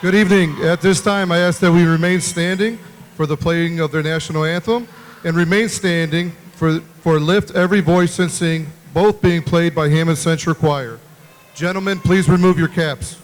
Good evening. At this time, I ask that we remain standing for the playing of their national anthem and remain standing for Lift Every Voice and Sing, both being played by Hammond Central Choir. Gentlemen, please remove your caps.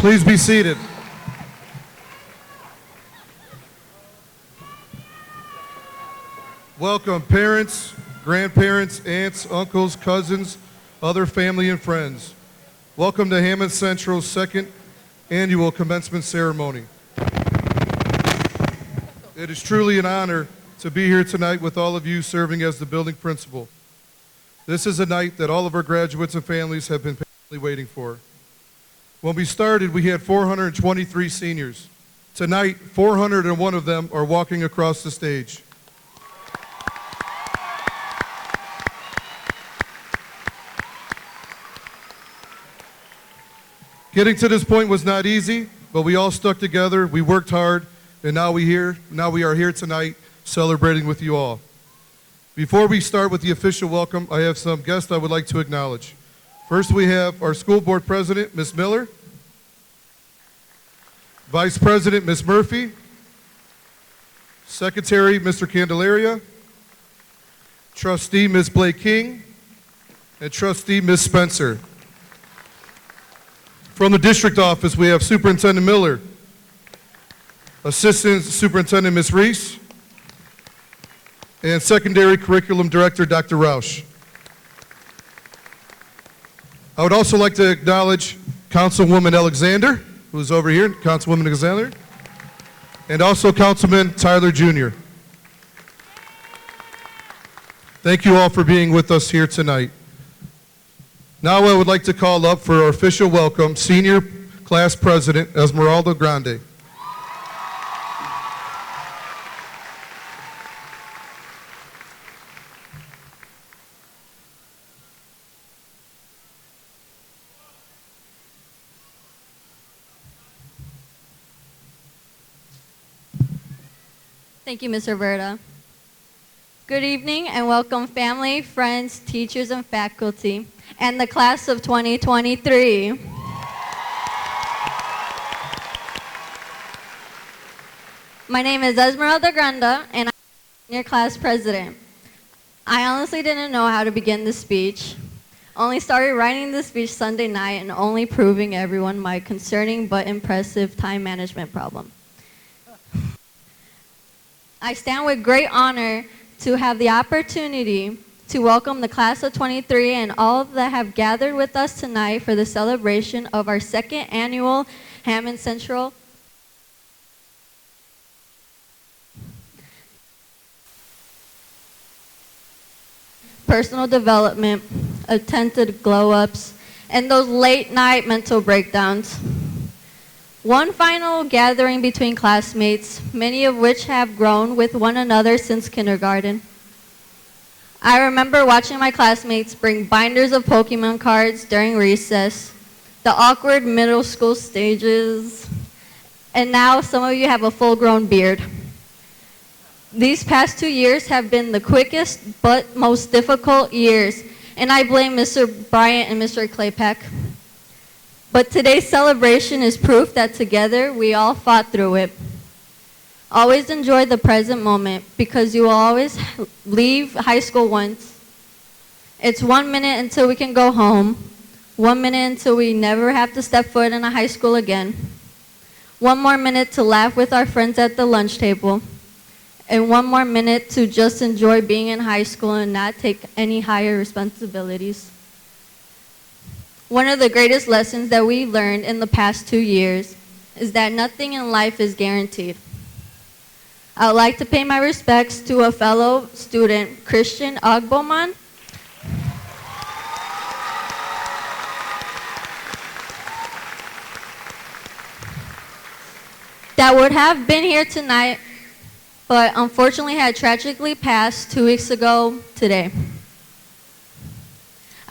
Please be seated. Welcome, parents, grandparents, aunts, uncles, cousins, other family and friends. Welcome to Hammond Central's second annual commencement ceremony. It is truly an honor to be here tonight with all of you serving as the building principal. This is a night that all of our graduates and families have been patiently waiting for. When we started, we had 423 seniors. Tonight, 401 of them are walking across the stage. Getting to this point was not easy, but we all stuck together, we worked hard, and now we are here tonight celebrating with you all. Before we start with the official welcome, I have some guests I would like to acknowledge. First, we have our school board president, Ms. Miller, Vice President, Ms. Murphy, Secretary, Mr. Candelaria, Trustee, Ms. Blake King, and Trustee, Ms. Spencer. From the district office, we have Superintendent Miller, Assistant Superintendent, Ms. Reese, and Secondary Curriculum Director, Dr. Roush. I would also like to acknowledge Councilwoman Alexander, who's over here, Councilwoman Alexander, and also Councilman Tyler Jr. Thank you all for being with us here tonight. Now I would like to call up for our official welcome, Senior Class President Esmeralda Grande. Thank you, Ms. Roberta. Good evening and welcome family, friends, teachers, and faculty, and the class of 2023. My name is Esmeralda Granda, and I'm your class president. I honestly didn't know how to begin the speech. Only started writing the speech Sunday night and only proving everyone my concerning but impressive time management problem. I stand with great honor to have the opportunity to welcome the class of 23 and all that have gathered with us tonight for the celebration of our second annual Hammond Central personal development, attended glow-ups, and those late-night mental breakdowns. One final gathering between classmates, many of which have grown with one another since kindergarten. I remember watching my classmates bring binders of Pokemon cards during recess, the awkward middle school stages, and now some of you have a full-grown beard. These past 2 years have been the quickest but most difficult years, and I blame Mr. Bryant and Mr. Claypack. But today's celebration is proof that together we all fought through it. Always enjoy the present moment because you will always leave high school once. It's 1 minute until we can go home, 1 minute until we never have to step foot in a high school again, 1 more minute to laugh with our friends at the lunch table, and 1 more minute to just enjoy being in high school and not take any higher responsibilities. One of the greatest lessons that we learned in the past 2 years is that nothing in life is guaranteed. I would like to pay my respects to a fellow student, Christian Ogboman, that would have been here tonight, but unfortunately had tragically passed 2 weeks ago today.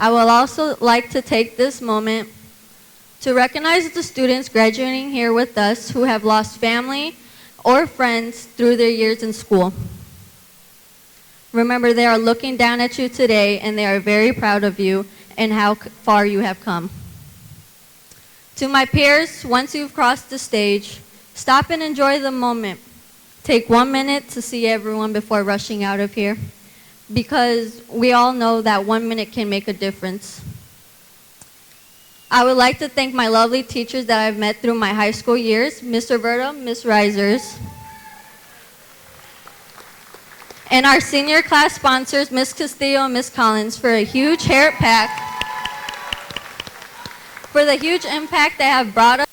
I would also like to take this moment to recognize the students graduating here with us who have lost family or friends through their years in school. Remember, they are looking down at you today and they are very proud of you and how far you have come. To my peers, once you've crossed the stage, stop and enjoy the moment. Take 1 minute to see everyone before rushing out of here, because we all know that 1 minute can make a difference. I would like to thank my lovely teachers that I've met through my high school years, Ms. Roberta, Ms. Risers, and our senior class sponsors, Ms. Castillo and Ms. Collins, for a huge hair pack, for the huge impact they have brought us.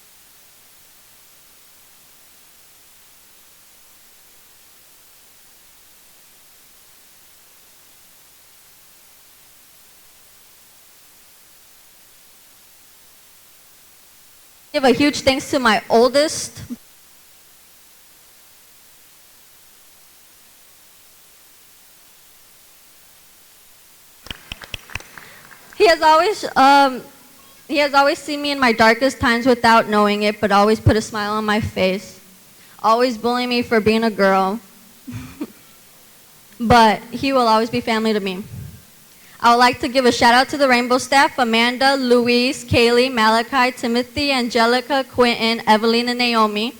Give a huge thanks to my oldest. He has always seen me in my darkest times without knowing it, but always put a smile on my face. Always bullying me for being a girl. But he will always be family to me. I would like to give a shout out to the Rainbow staff, Amanda, Louise, Kaylee, Malachi, Timothy, Angelica, Quentin, Evelyn, and Naomi.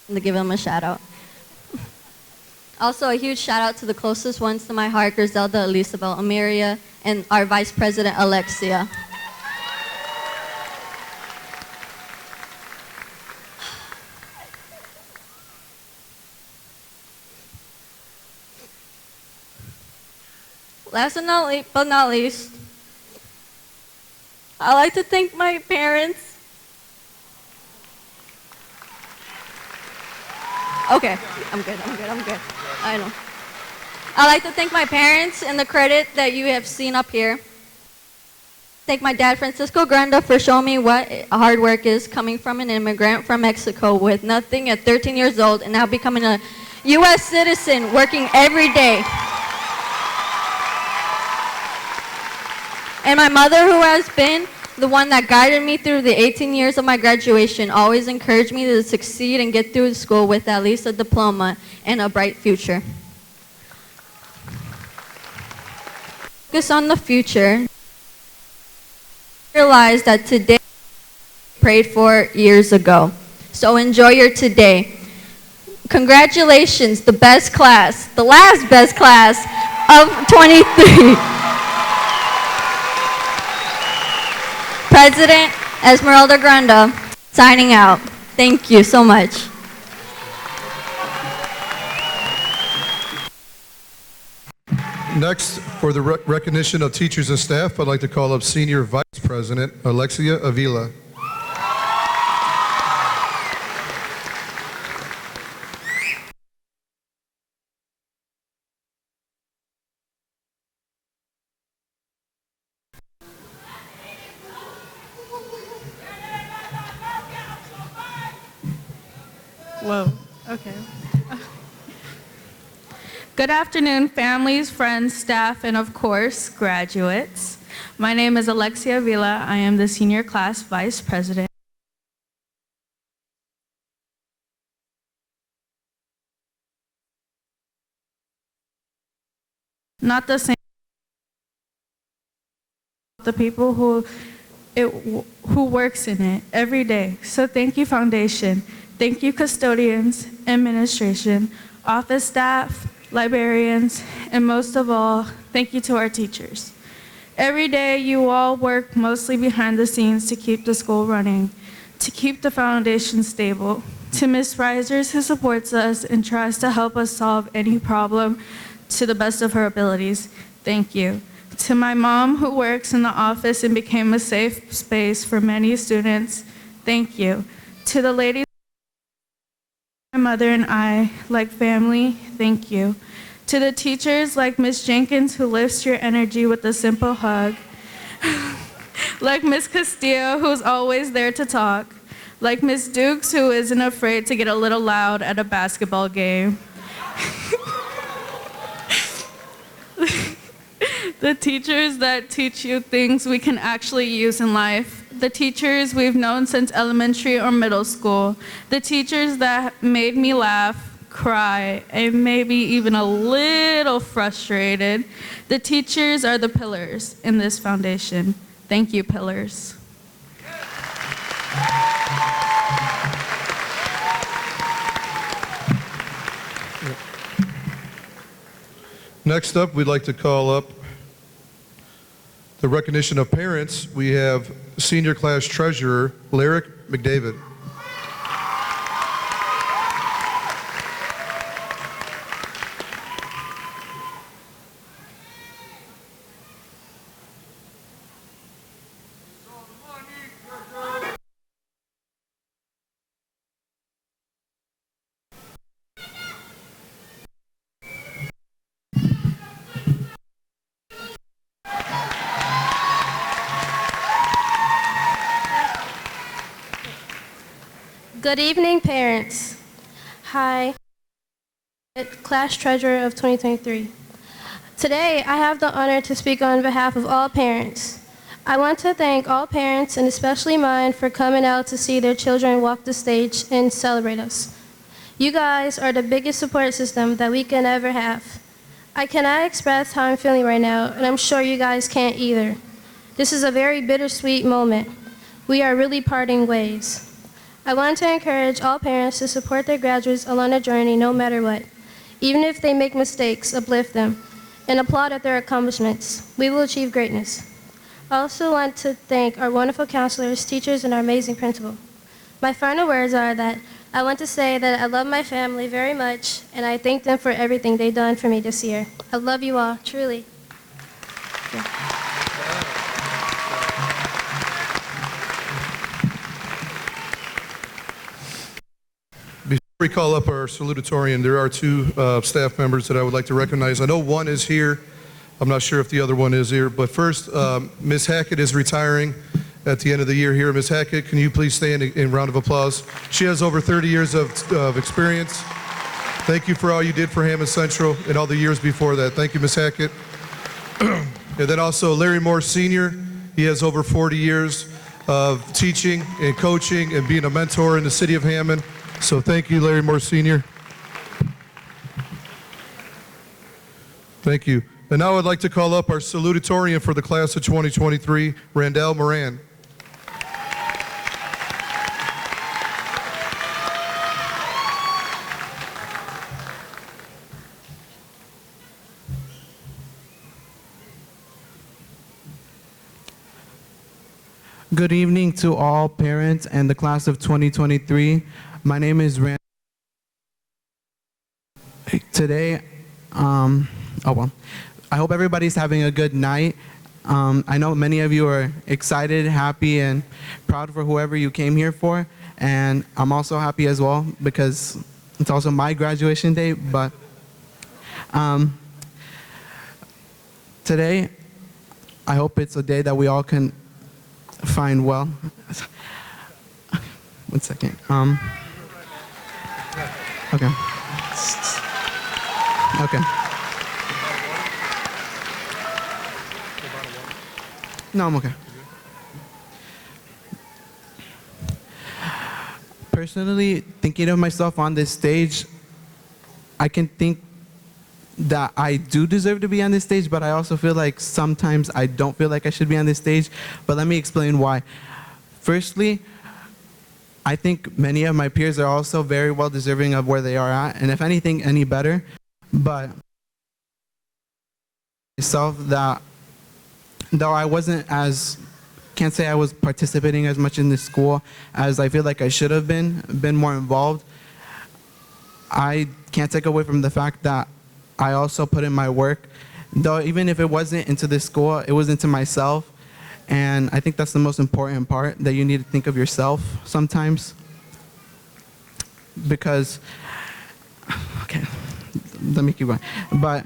To give them a shout out. Also a huge shout out to the closest ones to my heart, Griselda, Elisabel, Amiria, and our Vice President, Alexia. Last but not least, I'd like to thank my parents. Okay, I'm good. I know. I'd like to thank my parents and the credit that you have seen up here. Thank my dad, Francisco Granda, for showing me what hard work is, coming from an immigrant from Mexico with nothing at 13 years old and now becoming a U.S. citizen, working every day. And my mother, who has been the one that guided me through the 18 years of my graduation, always encouraged me to succeed and get through school with at least a diploma and a bright future. Focus on the future. Realize that today prayed for years ago. So enjoy your today. Congratulations, the best class, the last best class of 23. President Esmeralda Granda, signing out. Thank you so much. Next, for the recognition of teachers and staff, I'd like to call up Senior Vice President Alexia Avila. Whoa, okay. Good afternoon, families, friends, staff, and of course, graduates. My name is Alexia Vila. I am the senior class vice president. Not the same, the people who works in it every day. So thank you, foundation. Thank you, custodians, administration, office staff, librarians, and most of all, thank you to our teachers. Every day, you all work mostly behind the scenes to keep the school running, to keep the foundation stable, to Ms. Risers, who supports us and tries to help us solve any problem to the best of her abilities. Thank you. To my mom, who works in the office and became a safe space for many students. Thank you. To the ladies, my mother and I, like family, thank you. To the teachers like Ms. Jenkins, who lifts your energy with a simple hug. Like Ms. Castillo, who's always there to talk. Like Ms. Dukes, who isn't afraid to get a little loud at a basketball game. The teachers that teach you things we can actually use in life. The teachers we've known since elementary or middle school. The teachers that made me laugh, cry, and maybe even a little frustrated. The teachers are the pillars in this foundation. Thank you, pillars. Next up, we'd like to call up the recognition of parents. We have Senior Class Treasurer, Lyric McDavid. Good evening, parents. Hi, class treasurer of 2023. Today, I have the honor to speak on behalf of all parents. I want to thank all parents, and especially mine, for coming out to see their children walk the stage and celebrate us. You guys are the biggest support system that we can ever have. I cannot express how I'm feeling right now, and I'm sure you guys can't either. This is a very bittersweet moment. We are really parting ways. I want to encourage all parents to support their graduates along the journey no matter what. Even if they make mistakes, uplift them and applaud at their accomplishments. We will achieve greatness. I also want to thank our wonderful counselors, teachers, and our amazing principal. My final words are that I want to say that I love my family very much, and I thank them for everything they've done for me this year. I love you all, truly. Before we call up our salutatorian, there are two staff members that I would like to recognize. I know one is here. I'm not sure if the other one is here. But first, Ms. Hackett is retiring at the end of the year here. Ms. Hackett, can you please stand in round of applause? She has over 30 years of experience. Thank you for all you did for Hammond Central and all the years before that. Thank you, Ms. Hackett. And then also Larry Moore Sr. He has over 40 years of teaching and coaching and being a mentor in the city of Hammond. So thank you, Larry Moore Sr. Thank you. And now I'd like to call up our salutatorian for the class of 2023, Randall Moran. Good evening to all parents and the class of 2023. My name is Rand. Today, I hope everybody's having a good night. I know many of you are excited, happy, and proud for whoever you came here for. And I'm also happy as well because it's also my graduation day. But today, I hope it's a day that we all can find well. 1 second. Okay. Okay. No, I'm okay. Personally, thinking of myself on this stage, I can think that I do deserve to be on this stage, but I also feel like sometimes I don't feel like I should be on this stage. But let me explain why. Firstly, I think many of my peers are also very well deserving of where they are at, and if anything, any better. But myself, that though I wasn't as, can't say I was participating as much in this school as I feel like I should have been more involved. I can't take away from the fact that I also put in my work, though even if it wasn't into this school, it was into myself. And I think that's the most important part, that you need to think of yourself sometimes. Because, okay, let me keep going. But,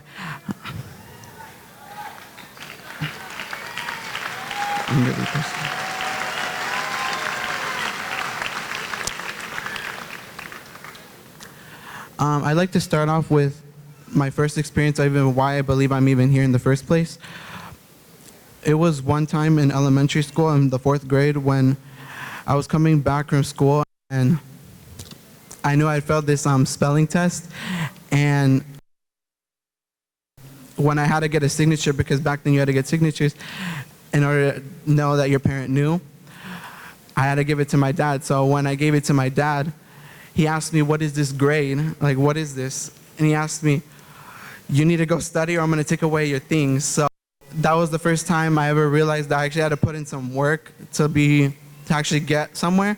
I'm really thirsty. I'd like to start off with my first experience, even why I believe I'm even here in the first place. It was one time in elementary school in the 4th grade when I was coming back from school and I knew I failed this spelling test, and when I had to get a signature, because back then you had to get signatures in order to know that your parent knew, I had to give it to my dad. So when I gave it to my dad, he asked me, "What is this grade? Like, what is this?" And he asked me, "You need to go study or I'm going to take away your things." So that was the first time I ever realized that I actually had to put in some work to actually get somewhere.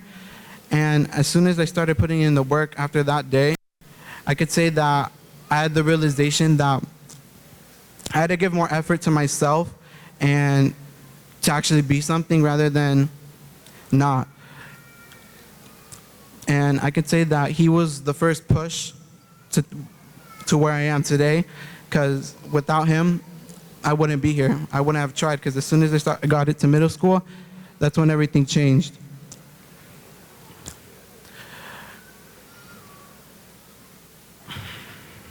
And as soon as I started putting in the work after that day, I could say that I had the realization that I had to give more effort to myself and to actually be something rather than not. And I could say that he was the first push to where I am today, because without him, I wouldn't be here. I wouldn't have tried, because as soon as I got it to middle school, that's when everything changed.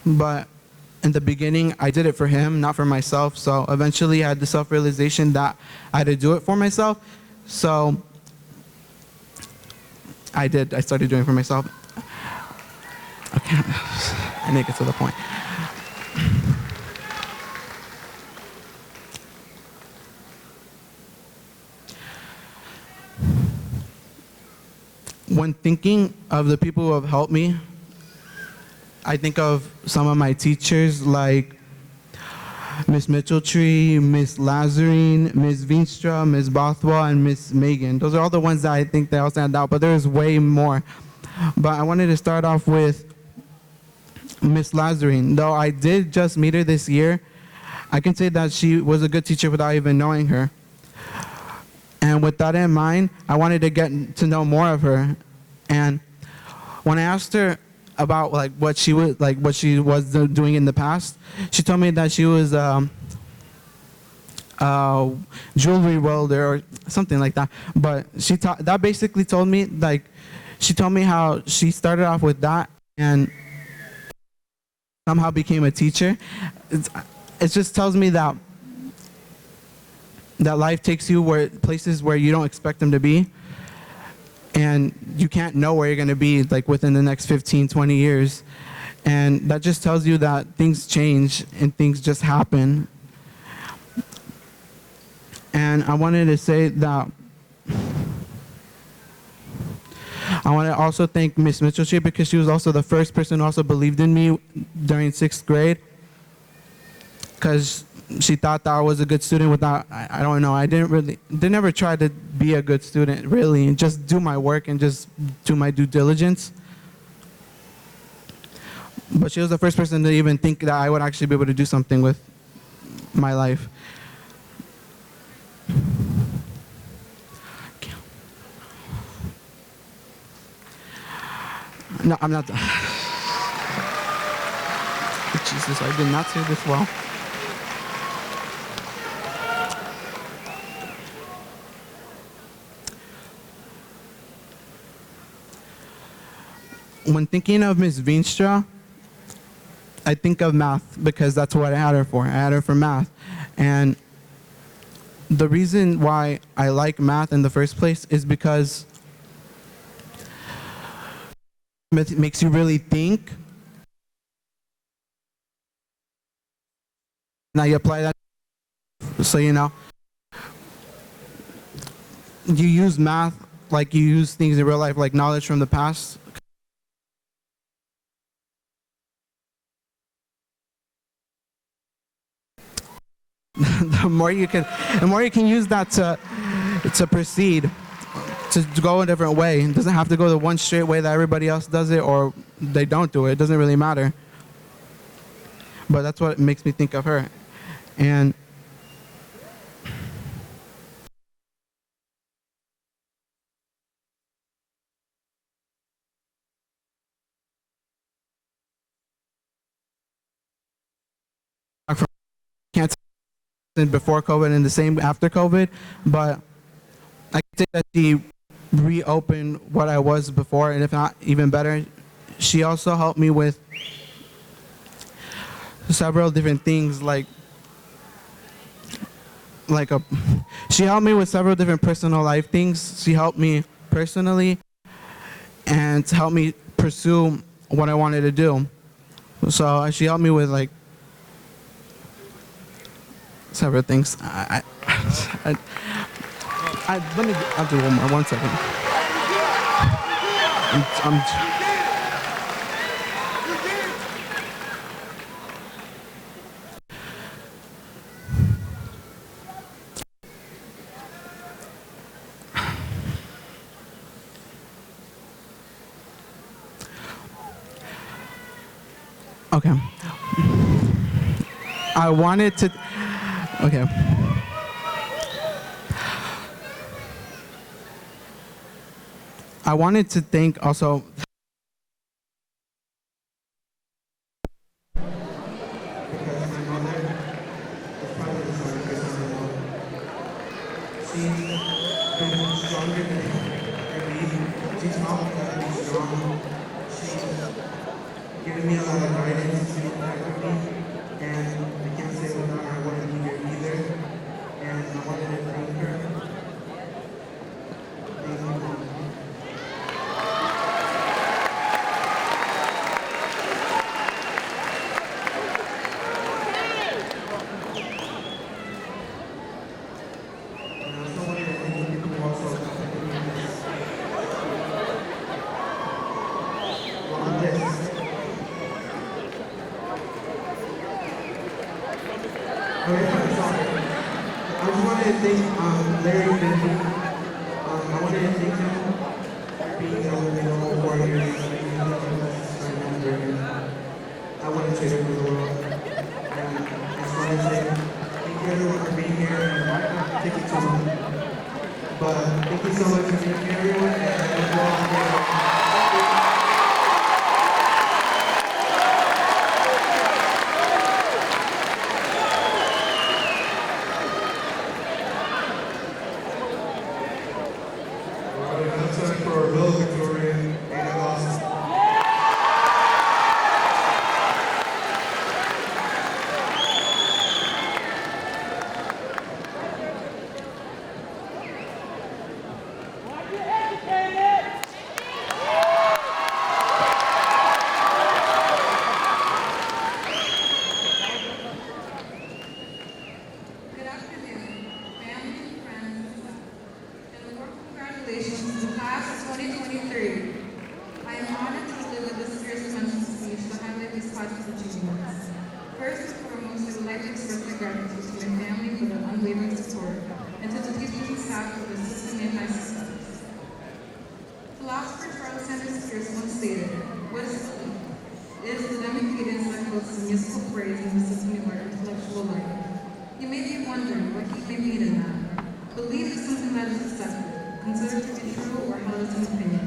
But in the beginning, I did it for him, not for myself. So eventually I had the self-realization that I had to do it for myself. So I did. I started doing it for myself. Okay, I need to get to the point. When thinking of the people who have helped me, I think of some of my teachers like Miss Mitchelltree, Miss Lazarine, Miss Veenstra, Miss Bothwell, and Miss Megan. Those are all the ones that I think they all stand out, but there's way more. But I wanted to start off with Miss Lazarine. Though I did just meet her this year, I can say that she was a good teacher without even knowing her. And with that in mind, I wanted to get to know more of her. And when I asked her about what she was doing in the past, she told me that she was jewelry welder or something like that. But that basically told me, she told me how she started off with that and somehow became a teacher. It just tells me that that life takes you places where you don't expect them to be, and you can't know where you're going to be like within the next 15, 20 years. And that just tells you that things change and things just happen. And I wanted to say that I want to also thank Miss Mitchell because she was also the first person who also believed in me during 6th grade, because she thought that I was a good student without, I don't know, they never tried to be a good student really, and just do my work and just do my due diligence. But she was the first person to even think that I would actually be able to do something with my life. No, I'm not. Jesus, I did not say this well. When thinking of Ms. Veenstra, I think of math because that's what I had her for. I had her for math. And the reason why I like math in the first place is because it makes you really think. Now you apply that, so you know. You use math like you use things in real life, like knowledge from the past. the more you can use that to proceed, to go a different way. It doesn't have to go the one straight way that everybody else does it, or they don't do it. It doesn't really matter. But that's what makes me think of her. And can't say before COVID and the same after COVID, but I can say that she reopened what I was before, and if not even better. She also helped me with several different things, she helped me with several different personal life things. She helped me personally and to help me pursue what I wanted to do. So she helped me with several things. I'll do one more. 1 second. Okay. I wanted to. Okay. I wanted to thank also. Giving me a lot of guidance to back with me, and I can't say without her I wouldn't be here either, and I wanted to thank her. Thank you, Mom. And I also wanted to thank the people who also accompanied me on this. Okay, sorry. I just wanted to thank Larry Bentley. I wanted to thank him for being there with me the whole 4 years. I wouldn't trade it for the world. And I just wanted to say thank you everyone for being here. And I might not take it too long. But thank you so much for being here, everyone. And I hope you all enjoy. Time for our valedictorian, Ada Lawson. gratitude to my family for their unwavering support, and to the teachers and staff for their assisting in my success. Philosopher Charles Sanders Peirce once stated, "What is belief? It is the dynamic cadence that closes a musical phrase in the symphony of our intellectual life." You may be wondering what he may mean in that. Belief is something that is accepted, considered to be true, or held as an opinion.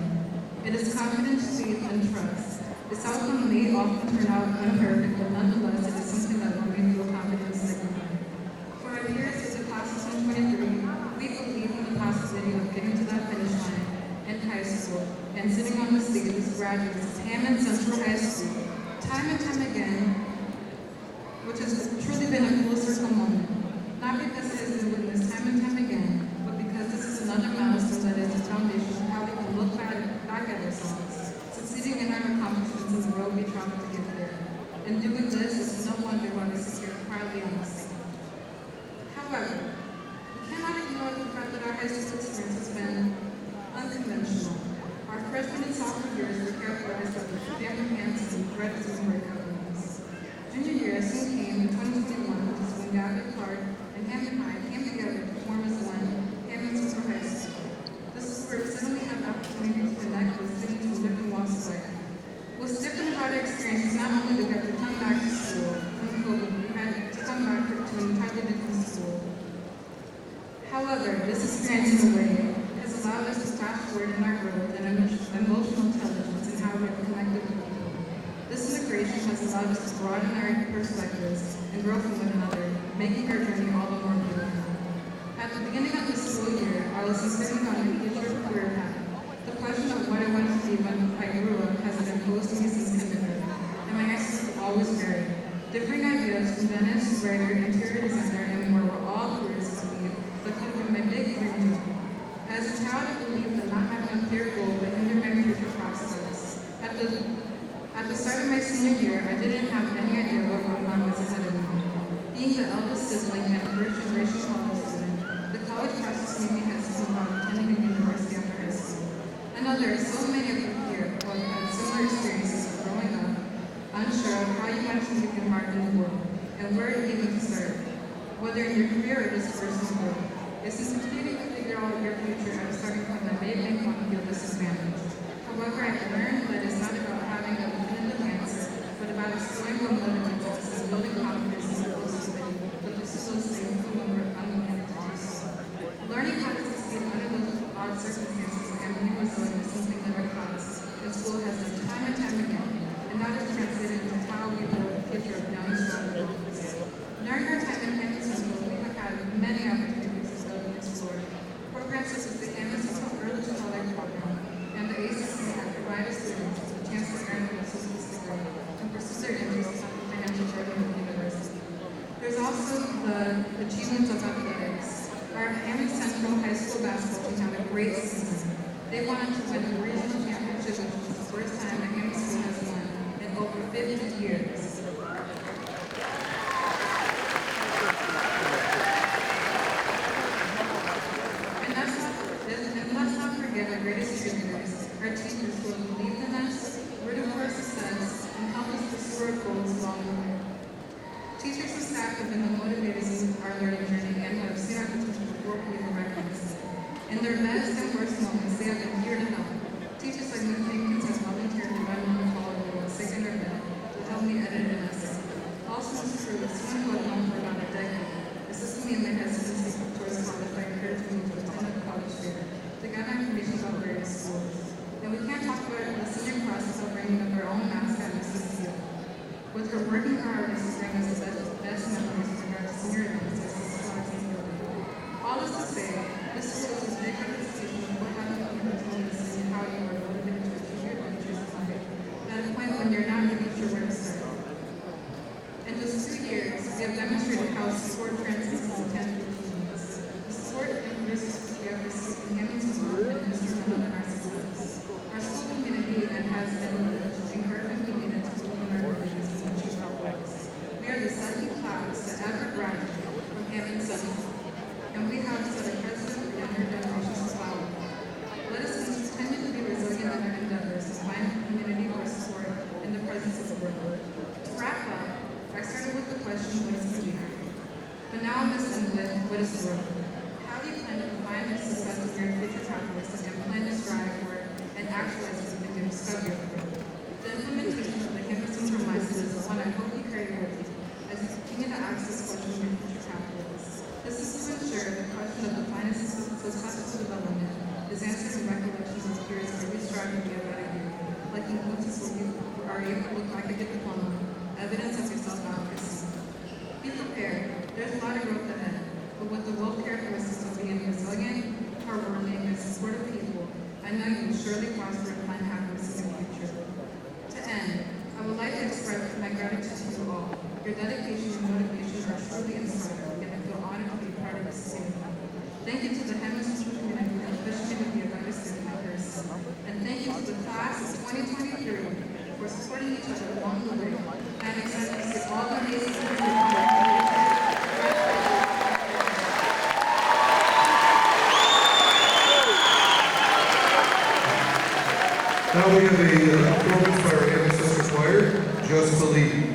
It is confidence, faith, and trust. This outcome may often turn out imperfect, but nonetheless, it is something that one may feel confident in signaling. For our peers in the class of 2023, we believe in the possibility of getting to that finish line in high school and sitting on the stage as graduates of Hammond Central High School, time and time again, which has truly been a full circle moment. Not because it has been witnessed time and time again, but because this is another milestone that is the foundation of how we can look back at ourselves, succeeding in our accomplishments in the road we traveled to get there. And doing this is no wonder why we sit here proudly on the stage. However, we cannot ignore the fact that our high school experience has been unconventional. Our freshman and sophomore years were characterized by the family pants and threats and breakout rooms. Junior year soon came in 2021, which is when Gavin Clark and Hammond High came together to form as one Hammond Central High School. This is where we suddenly had the opportunity to connect with students from different walks of life. What's different about our experience is not only that we have to come back to school from COVID, we had to come back to an entirely different school. However, this experience in a way has allowed us to fast forward in our growth and emotional intelligence and how we have connected with people. This integration has allowed us to broaden our perspectives and grow from one another, making our journey all the more beautiful. At the beginning of the school year, I was considering on a future career path. The question of what I wanted to be when I grew up has been posed to me since kindergarten, and my answers have always varied. Differing ideas from dentist, writer, interior designer, and more were all careers to me, but could have been my big dream job. As a child, I believed that not having a clear goal would hinder my future process. At the start of my senior year, I didn't have any idea what road was ahead of me. Being the eldest sibling and first-generation college student, the college process made me hesitant about attending a university after high school. I know there are so many of you here who have had similar experiences of growing up, unsure of how you want to leave your mark in the world, and where even to start, whether in your career or just personal growth. It's intimidating to figure out your future at a starting point that may make one feel disadvantaged. However, I've learned that it's not about having a definitive answer, but about exploring what motivates us and building confidence in the possibility, but this is still staying when we're unwilling to do so. Learning how to succeed under those odd circumstances and being resilient is something that our class in school has done time and time again, and that is translated into how we build a future of young, strong adults. During our time in Hammond Central, we have had many opportunities to build and explore. Programs such as the Hammond Central Early to College Program and the ACC have provided students with a chance to earn an associate's degree and pursue their interests on the financial journey of the university. There's also the achievements of athletics. Our Hammond Central High School basketball team had a great season. They wanted to win the regional championship, which was the first time a Hammond school has won in over 50 years. And let's not forget our greatest cheerleaders, our teachers who have believed in us, rooted for our success, and helped us pursue our goals along the way. Teachers and staff have been the motivators in our learning journey and have seen our potential before we even recognized it. In their best and worst moments, they have been here to help. Teachers like me thank you sword. How do you plan to define the success of your future capitalists and plan to strive for and actualize this in your discovery of growth? The implementation of the campus compromises is one I hope you carry with you as you continue to ask this question of your future capitalists. This is to ensure the question of the finances of successful development is answered in recollections of periods where we strive to be a better you, like in instances where you are able to look back at your diploma, evidence of your self-advocacy. Be prepared. There's a lot of growth ahead, but with the wealth characteristics of being resilient, hardworking, and supportive people, I know you will surely prosper and find happiness in the future. To end, I would like to express my gratitude to you all. Your dedication and motivation are truly inspiring, and I feel honored to be part of this family. Thank you to the Hammond Social Community and especially to the advisors and members. And thank you to the class of 2023 for supporting each other along the way. I'm excited to see all the amazing people. Now we have a performance by our Hammond Sister Choir, Just Believe.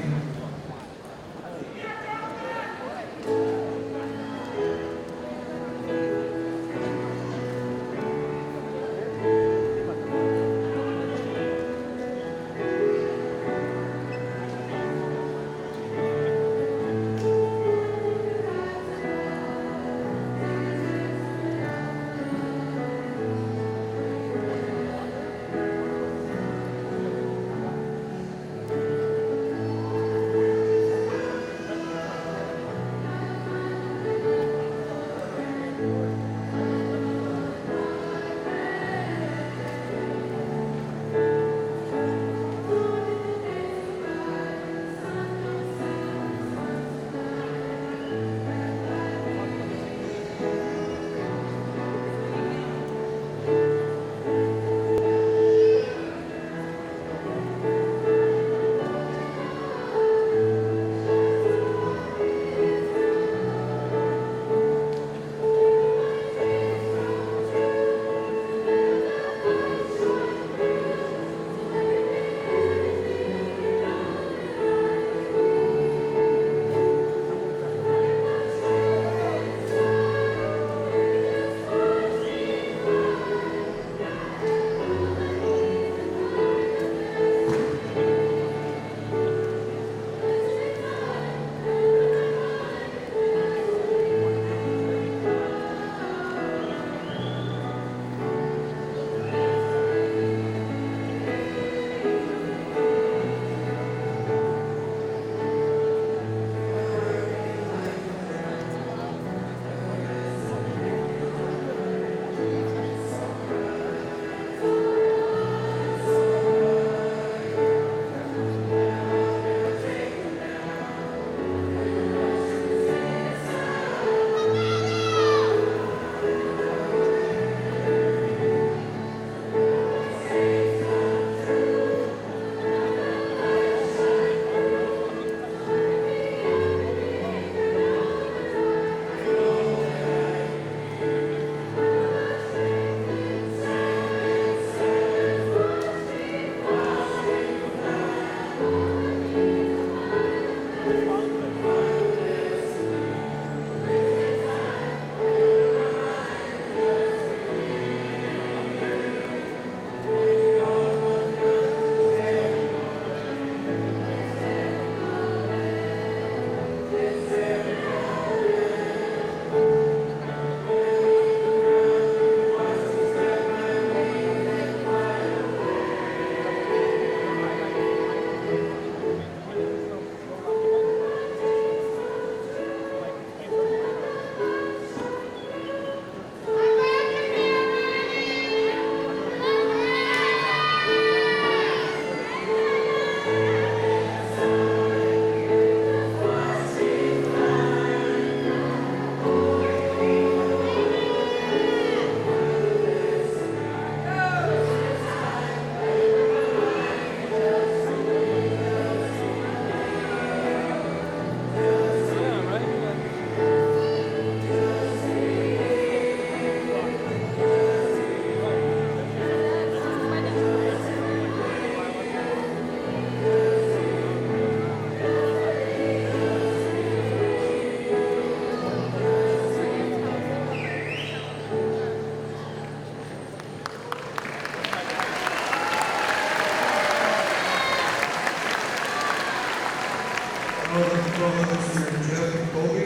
call on Mr. Jeff Colby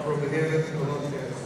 from the Hammond Alum Cast.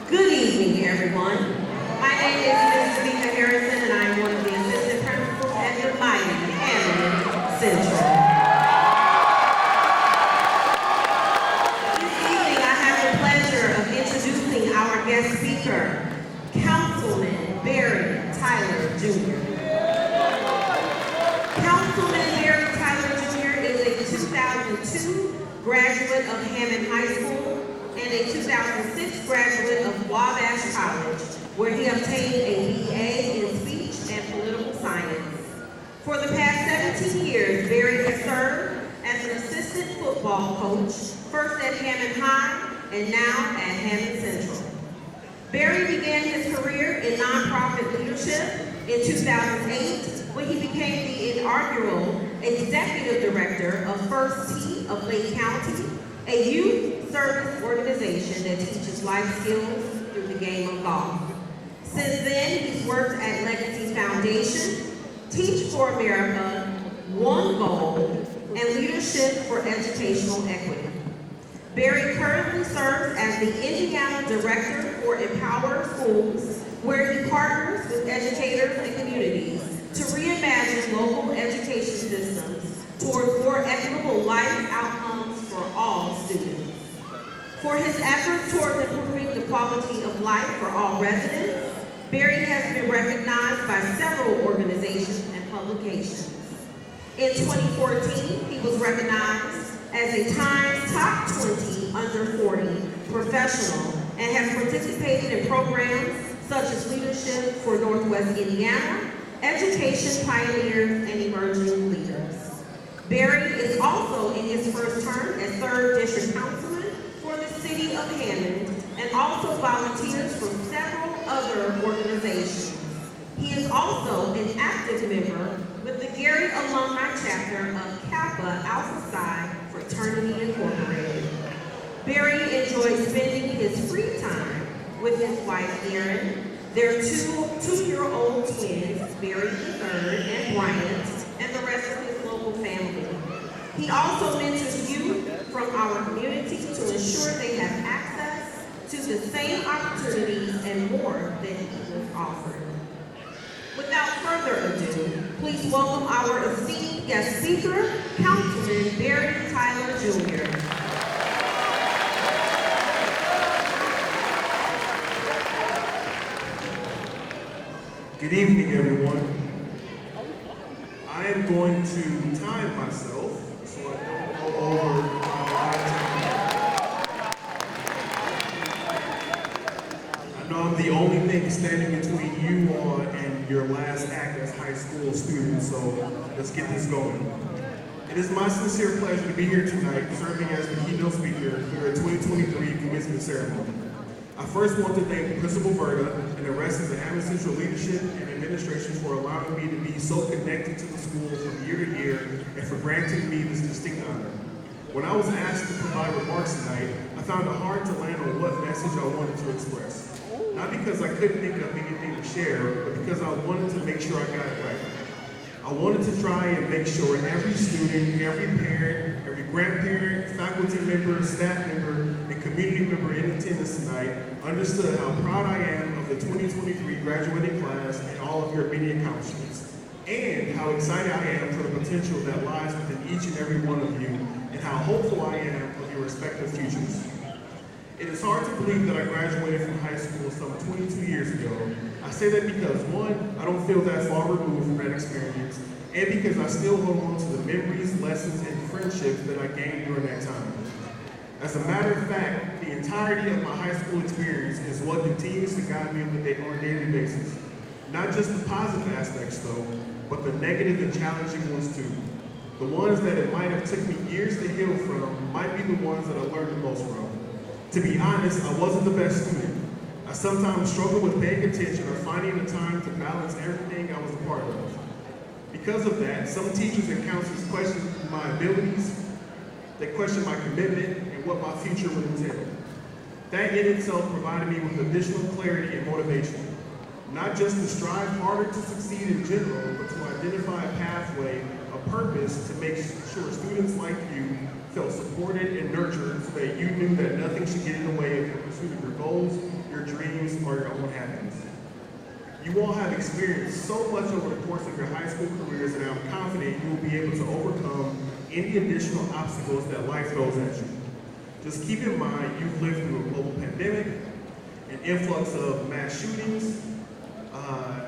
Good evening, everyone. My name is Mrs. Vika Harrison, and I'm one of the assistant principals at the mighty Hammond Central. This evening, I have the pleasure of introducing our guest speaker, Councilman Barry Tyler Jr. Councilman Barry Tyler Jr. is a 2002 graduate of Hammond High School and a 2006 graduate of Wabash College, where he obtained a BA in speech and political science. For the past 17 years, Barry has served as an assistant football coach, first at Hammond High and now at Hammond Central. Barry began his career in nonprofit leadership in 2008 when he became the inaugural executive director of First Tee of Lake County, a youth service organization that teaches life skills through the game of golf. Since then, he's worked at Legacy Foundation, Teach for America, One Goal, and Leadership for Educational Equity. Barry currently serves as the Indiana Director for Empower Schools, where he partners with educators and communities to reimagine local education systems towards more equitable life outcomes for all students. For his efforts towards improving the quality of life for all residents, Barry has been recognized by several organizations and publications. In 2014, he was recognized as a Times Top 20 Under 40 professional and has participated in programs such as Leadership for Northwest Indiana, Education Pioneers, and Emerging Leaders. Barry is also in his first term as 3rd District Councilman for the City of Hammond and also volunteers for several other organizations. He is also an active member with the Gary Alumni Chapter of Kappa Alpha Psi Fraternity Incorporated. Barry enjoys spending his free time with his wife, Erin, their two-year-old twins, Barry III and Bryant, and the rest of his local family. He also mentors youth from our community to ensure they have access to the same opportunities and more that he was offered. Without further ado, please welcome our esteemed guest speaker, Councilman Barry Tyler Jr. Good evening, everyone. I am going to time myself so I don't go over my time. I know I'm the only thing standing between you all and your last act as high school students, so let's get this going. It is my sincere pleasure to be here tonight serving as the keynote speaker for the 2023 commencement ceremony. I first want to thank Principal Verda and the rest of the Hammond Central leadership and administration for allowing me to be so connected to the school from year to year and for granting me this distinct honor. When I was asked to provide remarks tonight, I found it hard to land on what message I wanted to express. Not because I couldn't think of anything to share, but because I wanted to make sure I got it right. I wanted to try and make sure every student, every parent, every grandparent, faculty member, staff member, and community member in attendance tonight understood how proud I am of the 2023 graduating class and all of your many accomplishments, and how excited I am for the potential that lies within each and every one of you, and how hopeful I am of your respective futures. It is hard to believe that I graduated from high school some 22 years ago. I say that because, one, I don't feel that far removed from that experience, and because I still hold on to the memories, lessons, and friendships that I gained during that time. As a matter of fact, the entirety of my high school experience is what continues to guide me on a daily basis. Not just the positive aspects, though, but the negative and challenging ones, too. The ones that it might have took me years to heal from might be the ones that I learned the most from. To be honest, I wasn't the best student. I sometimes struggled with paying attention or finding the time to balance everything I was a part of. Because of that, some teachers and counselors questioned my abilities, they questioned my commitment, and what my future would entail. That in itself provided me with additional clarity and motivation, not just to strive harder to succeed in general, but to identify a pathway, a purpose to make sure students like you felt supported and nurtured so that you knew that nothing should get in the way of your pursuit of your goals, your dreams, or your own happiness. You all have experienced so much over the course of your high school careers, and I'm confident you will be able to overcome any additional obstacles that life throws at you. Just keep in mind, you've lived through a global pandemic, an influx of mass shootings,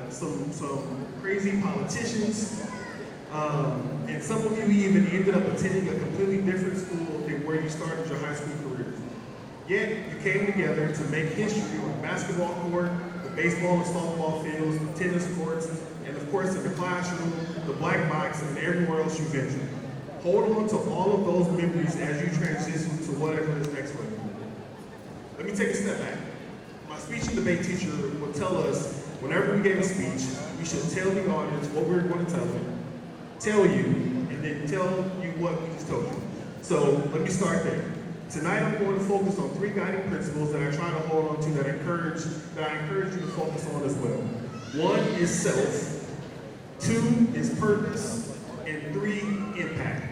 some crazy politicians, and some of you even ended up attending a completely different school than where you started your high school careers. Yet, you came together to make history on the basketball court, the baseball and softball fields, the tennis courts, and of course in the classroom, the black box, and everywhere else you ventured. Hold on to all of those memories as you transition to whatever is next for you. Let me take a step back. My speech and debate teacher would tell us, whenever we gave a speech, we should tell the audience what we were going to tell them, tell you, and then tell you what we just told you. So let me start there. Tonight I'm going to focus on 3 guiding principles that I try to hold on to that I encourage you to focus on as well. 1 is self, 2 is purpose, and 3, impact.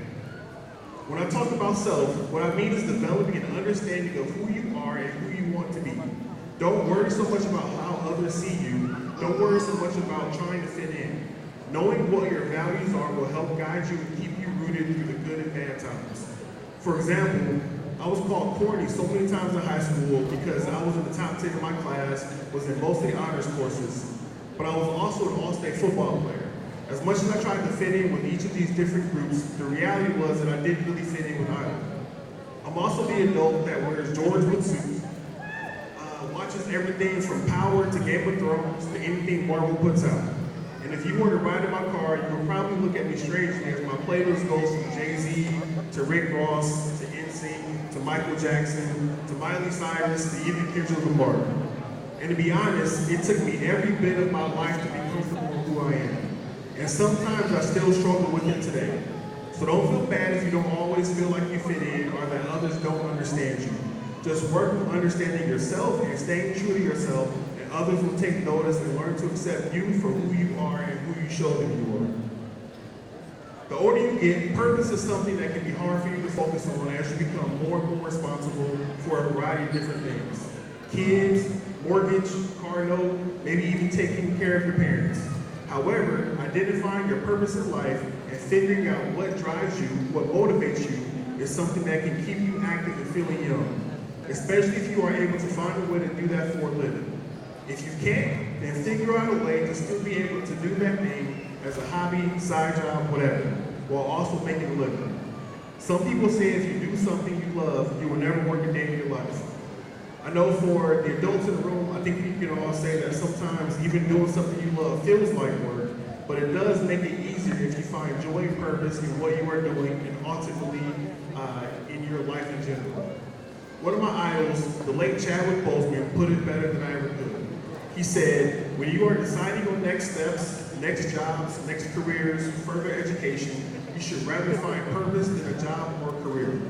When I talk about self, what I mean is developing an understanding of who you are and who you want to be. Don't worry so much about how others see you. Don't worry so much about trying to fit in. Knowing what your values are will help guide you and keep you rooted through the good and bad times. For example, I was called corny so many times in high school because I was in the top 10 of my class, was in mostly honors courses, but I was also an all-state football player. As much as I tried to fit in with each of these different groups, the reality was that I didn't really fit in with either. I'm also the adult that wears Jordans with suits, watches everything from Power to Game of Thrones to anything Marvel puts out. And if you were to ride in my car, you would probably look at me strangely as my playlist goes from Jay-Z to Rick Ross to NSYNC to Michael Jackson to Miley Cyrus to even Kendrick Lamar. And to be honest, it took me every bit of my life to be comfortable with who I am. And sometimes I still struggle with it today. So don't feel bad if you don't always feel like you fit in or that others don't understand you. Just work on understanding yourself and staying true to yourself, and others will take notice and learn to accept you for who you are and who you show them you are. The older you get, purpose is something that can be hard for you to focus on as you become more and more responsible for a variety of different things. Kids, mortgage, car note, maybe even taking care of your parents. However, identifying your purpose in life and figuring out what drives you, what motivates you, is something that can keep you active and feeling young, especially if you are able to find a way to do that for a living. If you can't, then figure out a way to still be able to do that thing as a hobby, side job, whatever, while also making a living. Some people say if you do something you love, you will never work a day in your life. I know for the adults in the room, I think we can all say that sometimes even doing something you love feels like work, but it does make it easier if you find joy and purpose in what you are doing and ultimately in your life in general. One of my idols, the late Chadwick Boseman, put it better than I ever could. He said, when you are deciding on next steps, next jobs, next careers, further education, you should rather find purpose than a job or a career.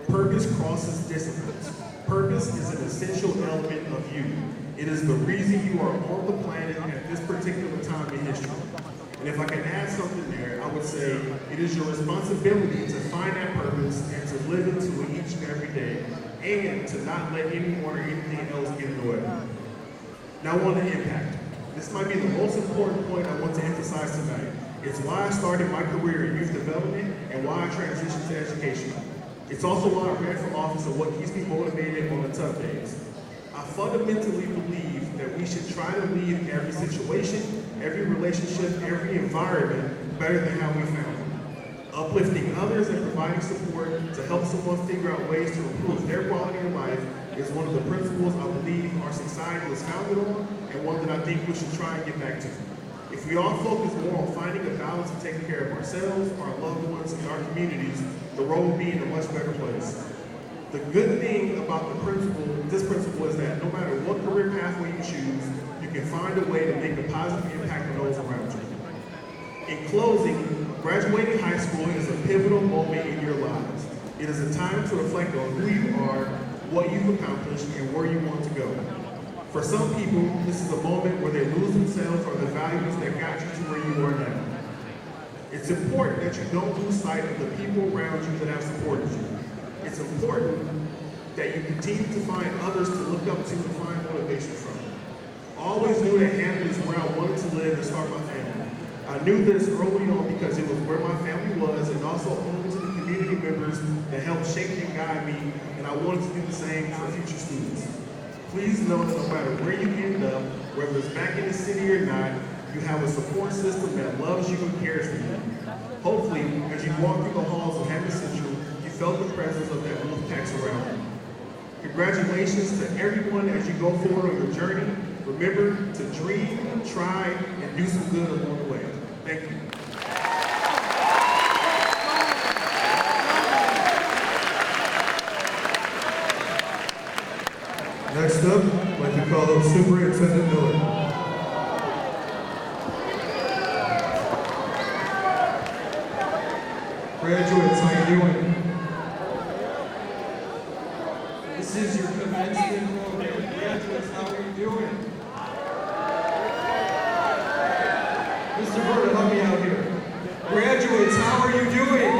Purpose crosses disciplines. Purpose is an essential element of you. It is the reason you are on the planet at this particular time in history. And if I can add something there, I would say it is your responsibility to find that purpose and to live into it each and every day, and to not let anyone or anything else get in the way. Now on the impact. This might be the most important point I want to emphasize tonight. It's why I started my career in youth development and why I transitioned to education. It's also why I ran for office and what keeps me motivated on the tough days. I fundamentally believe that we should try to leave every situation, every relationship, every environment better than how we found it. Uplifting others and providing support to help someone figure out ways to improve their quality of life is one of the principles I believe our society was founded on, and one that I think we should try and get back to. If we all focus more on finding a balance of taking care of ourselves, our loved ones, and our communities, the world will be in a much better place. The good thing about this principle is that no matter what career pathway you choose, you can find a way to make a positive impact on those around you. In closing, graduating high school is a pivotal moment in your lives. It is a time to reflect on who you are, what you've accomplished, and where you want to go. For some people, this is a moment where they lose themselves or the values that got you to where you are now. It's important that you don't lose sight of the people around you that have supported you. It's important that you continue to find others to look up to and find motivation from. I always knew that Hammond is where I wanted to live and start my family. I knew this early on because it was where my family was, and also home to the community members that helped shape and guide me, and I wanted to do the same for future students. Please know that no matter where you end up, whether it's back in the city or not, you have a support system that loves you and cares for you. Hopefully, as you walk through the halls of Hammond Central, you felt the presence of that wolf pack around you. Congratulations to everyone as you go forward on your journey. Remember to dream, try, and do some good along the way. Thank you. Next up, I'd like to call up Superintendent Miller. Graduates, how you doing? This is your commencement program. Graduates, how are you doing? Mr. Verda, help me out here. Graduates, how are you doing?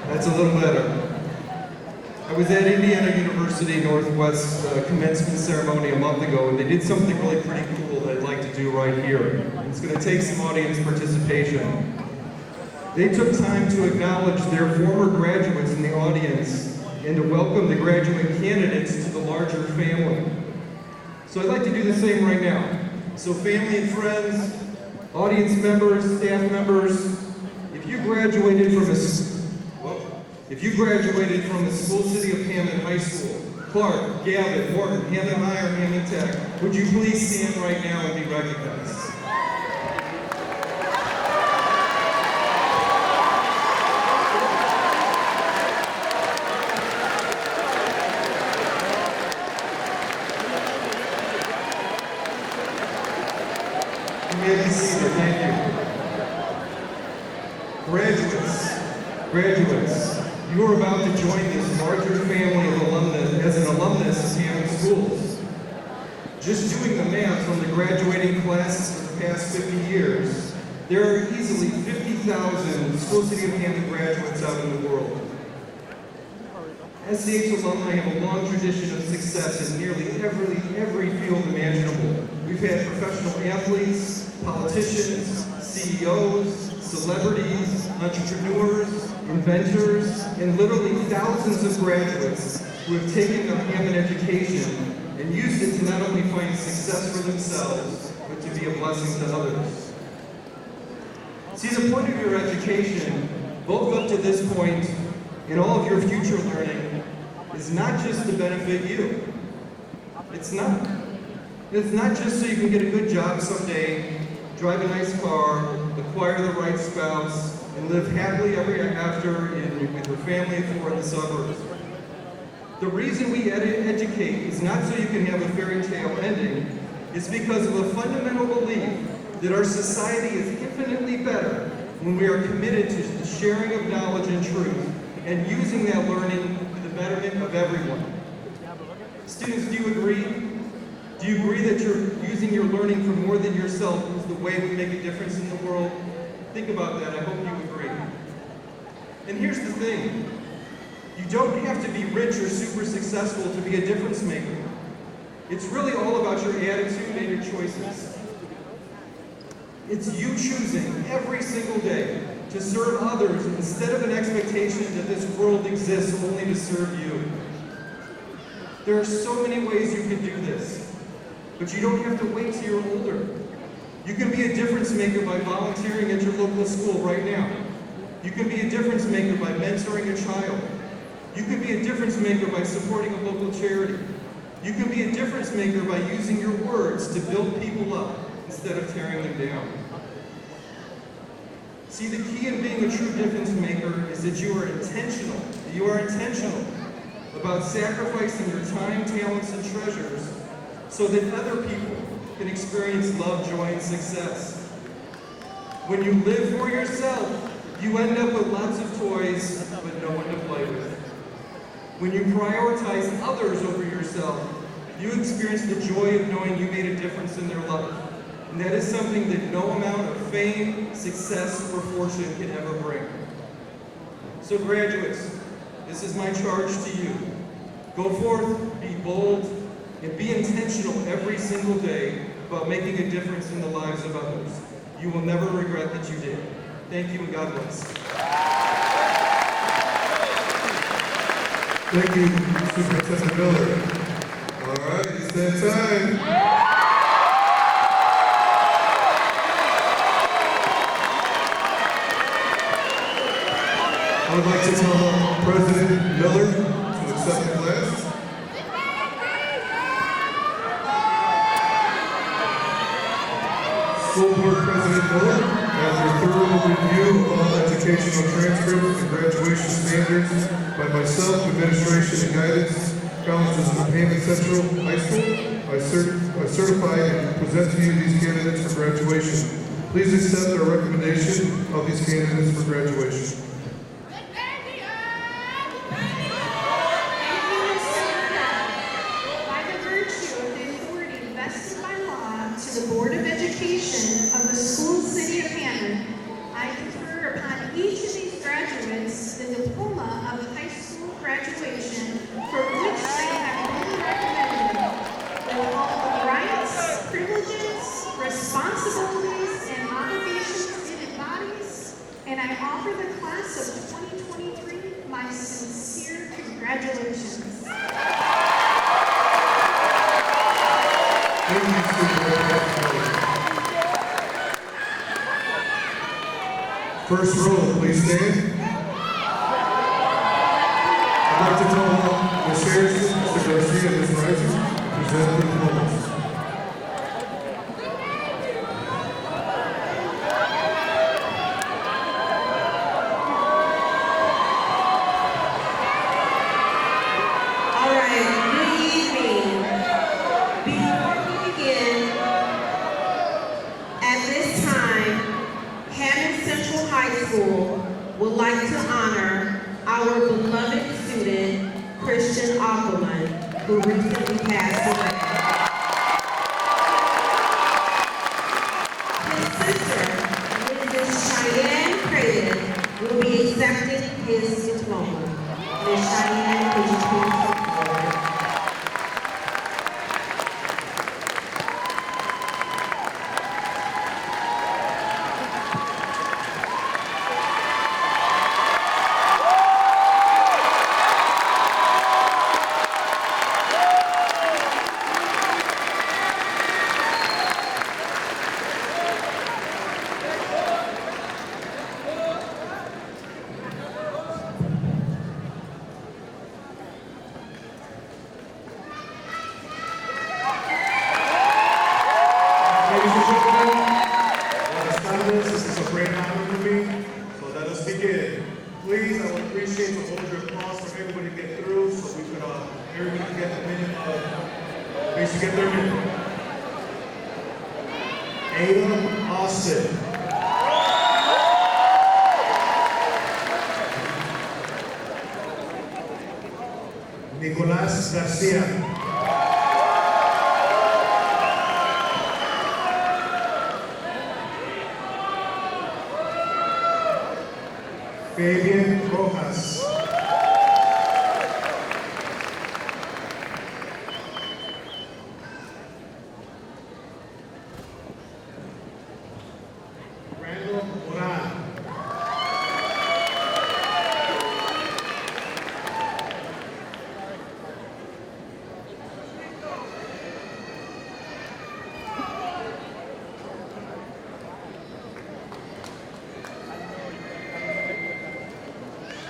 That's a little better. I was at Indiana University Northwest commencement ceremony a month ago, and they did something really pretty cool that I'd like to do right here. It's going to take some audience participation. They took time to acknowledge their former graduates in the audience and to welcome the graduate candidates to the larger family. So I'd like to do the same right now. So family and friends, audience members, staff members, if you graduated from the school city of Hammond High School, Clark, Gavin, Morton, Hammond High, or Hammond Tech, would you please stand right now and be recognized? You may be seated, thank you. Graduates, you are about to join this larger family of alumnus as an alumnus of Hammond Schools. Just doing the math from the graduating classes for the past 50 years, there are easily 50,000 School City of Hammond graduates out in the world. SCH alumni have a long tradition of success in nearly every field imaginable. We've had professional athletes, politicians, CEOs, celebrities, entrepreneurs, inventors, and literally thousands of graduates who have taken their Hammond education and used it to not only find success for themselves, but to be a blessing to others. See, the point of your education, both up to this point and all of your future learning, is not just to benefit you. It's not. It's not just so you can get a good job someday, drive a nice car, acquire the right spouse, and live happily ever after with your family or in the suburbs. The reason we educate is not so you can have a fairy tale ending. It's because of a fundamental belief that our society is infinitely better when we are committed to the sharing of knowledge and truth and using that learning for the betterment of everyone. Students, do you agree? Do you agree that you're using your learning for more than yourself is the way we make a difference in the world? Think about that. I hope you agree. And here's the thing. You don't have to be rich or super successful to be a difference maker. It's really all about your attitude and your choices. It's you choosing every single day to serve others instead of an expectation that this world exists only to serve you. There are so many ways you can do this. But you don't have to wait till you're older. You can be a difference maker by volunteering at your local school right now. You can be a difference maker by mentoring a child. You can be a difference maker by supporting a local charity. You can be a difference maker by using your words to build people up instead of tearing them down. See, the key in being a true difference maker is that you are intentional. You are intentional about sacrificing your time, talents, and treasures so that other people can experience love, joy, and success. When you live for yourself, you end up with lots of toys, but no one to play with. When you prioritize others over yourself, you experience the joy of knowing you made a difference in their life. And that is something that no amount of fame, success, or fortune can ever bring. So graduates, this is my charge to you. Go forth, be bold, and be intentional every single day about making a difference in the lives of others. You will never regret that you did. Thank you, and God bless. Thank you, Superintendent Miller. All right, it's that time. I would like to tell President Miller to accept the class. School Board President Miller, after a thorough review of all educational transcripts and graduation standards by myself, administration, and guidance, colleges of Hammond Central High School, I certify and present to you these candidates for graduation. Please accept our recommendation of these candidates for graduation. The Board of Education of the School City of Hammond, I confer upon each of these graduates the diploma of high school graduation for which they have been recommended, with all the rights, privileges, responsibilities, and obligations it embodies, and I offer the class of 2023 my sincere congratulations. Thank you, Superintendent. First row, please stand. I'd like to call Ms. Harrison, Mr. Garcia, and Ms. Rising to present the diplomas. All right, good evening. Before we begin, at this time, Hammond Central High School would like to honor our beloved student, Christian Ackerman, who recently passed away. His sister, Mrs. Cheyenne Creighton, will be accepting his diploma. Ms. Cheyenne, could you please come forward? Ladies and gentlemen, buenas tardes. This is a great honor for me. So let us begin. Please, I would appreciate to hold your applause for everybody to get through, so we could everybody can get a minute of, they should get their minute. Ada Austin. Nicolás Garcia. Fabian Rojas. Randall Moran.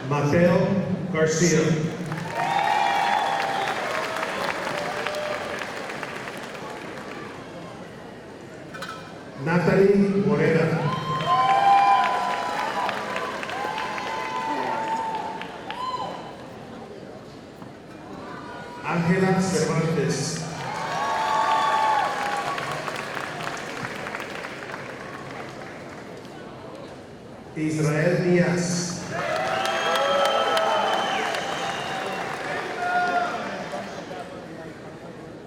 Mateo Garcia. Natalie Morena. Ángela Cervantes. Israel Díaz.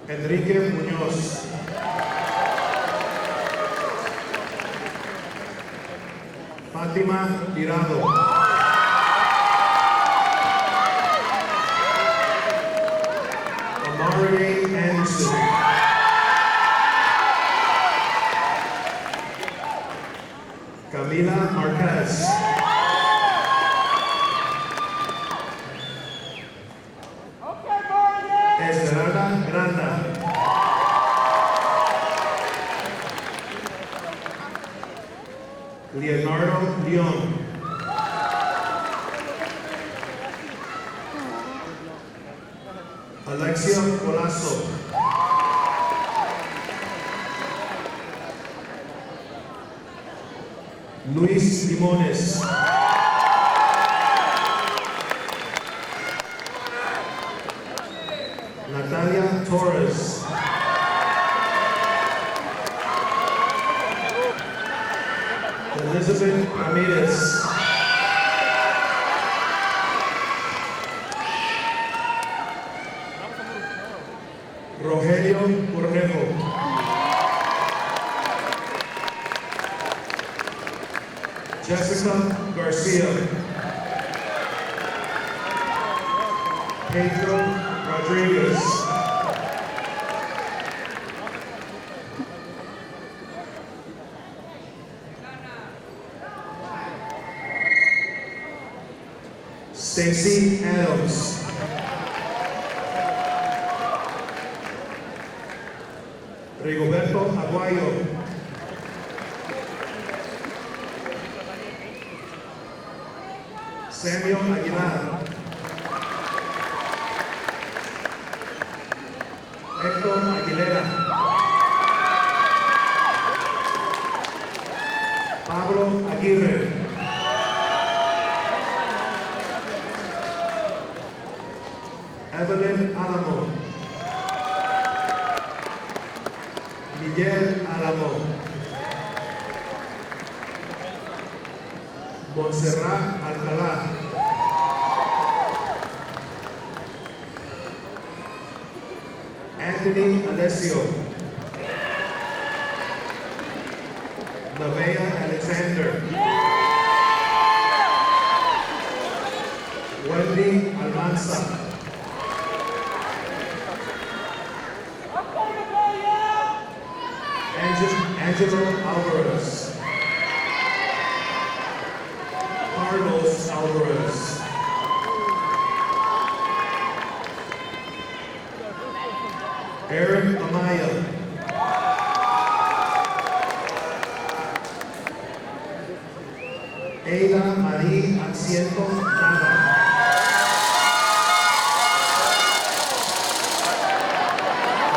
Enrique Muñoz. Fátima Tirado. Amari Anderson. Camila Marquez. Esmeralda Granda. Leonardo Leon. Alexia Colasso. Luis Limones. Natalia Torres. Elizabeth Ramirez. Rogelio Cornejo. Jessica Garcia. Pedro Rodriguez. Stacy Adams. Alberto Aguayo. Samuel Aguilar. Héctor Aguilera. Pablo Aguirre. Evelyn Alamo. Miguel Alamo. Montserrat Alcalá. Anthony Alessio. Nevaeh Alexander. Wendy Almanza. Angelo Alvarez. Carlos Alvarez. Aaron Amaya. Ada Marie Anciento Nava.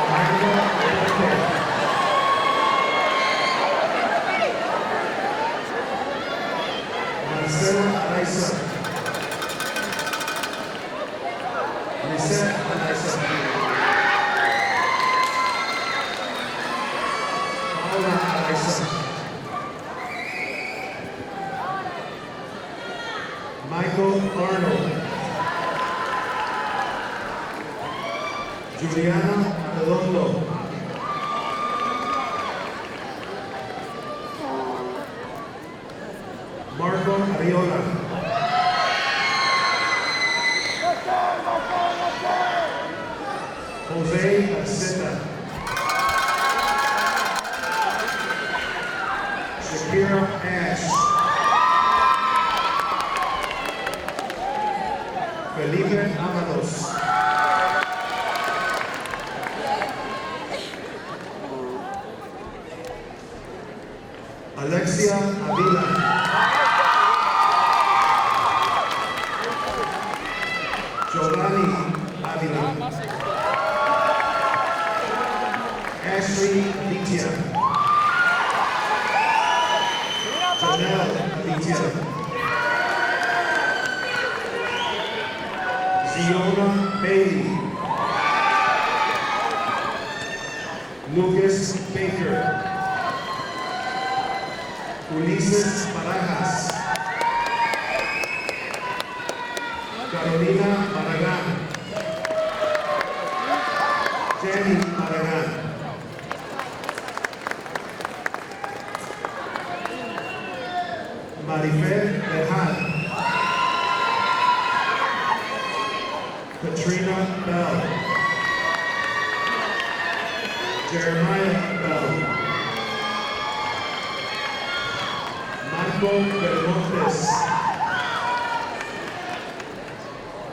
Amanda Duarte. Marcela Araiza. Lisette Araiza. Paula Araiza. Michael Arnold. Juliana Redondo. Marco Ariola. Jose Arceta. Shakira Ash. Felipe Amados. Alexia Avila. Giovanni Avila. Ashley Aditya. Janelle Aditya. Ziona Bailey. Lucas Baker. Ulises Barajas. Carolina Barragán. Jenny Barragán. Maribel Bejan. Katrina Bell. Jeremiah Bell. Marco Belmontes.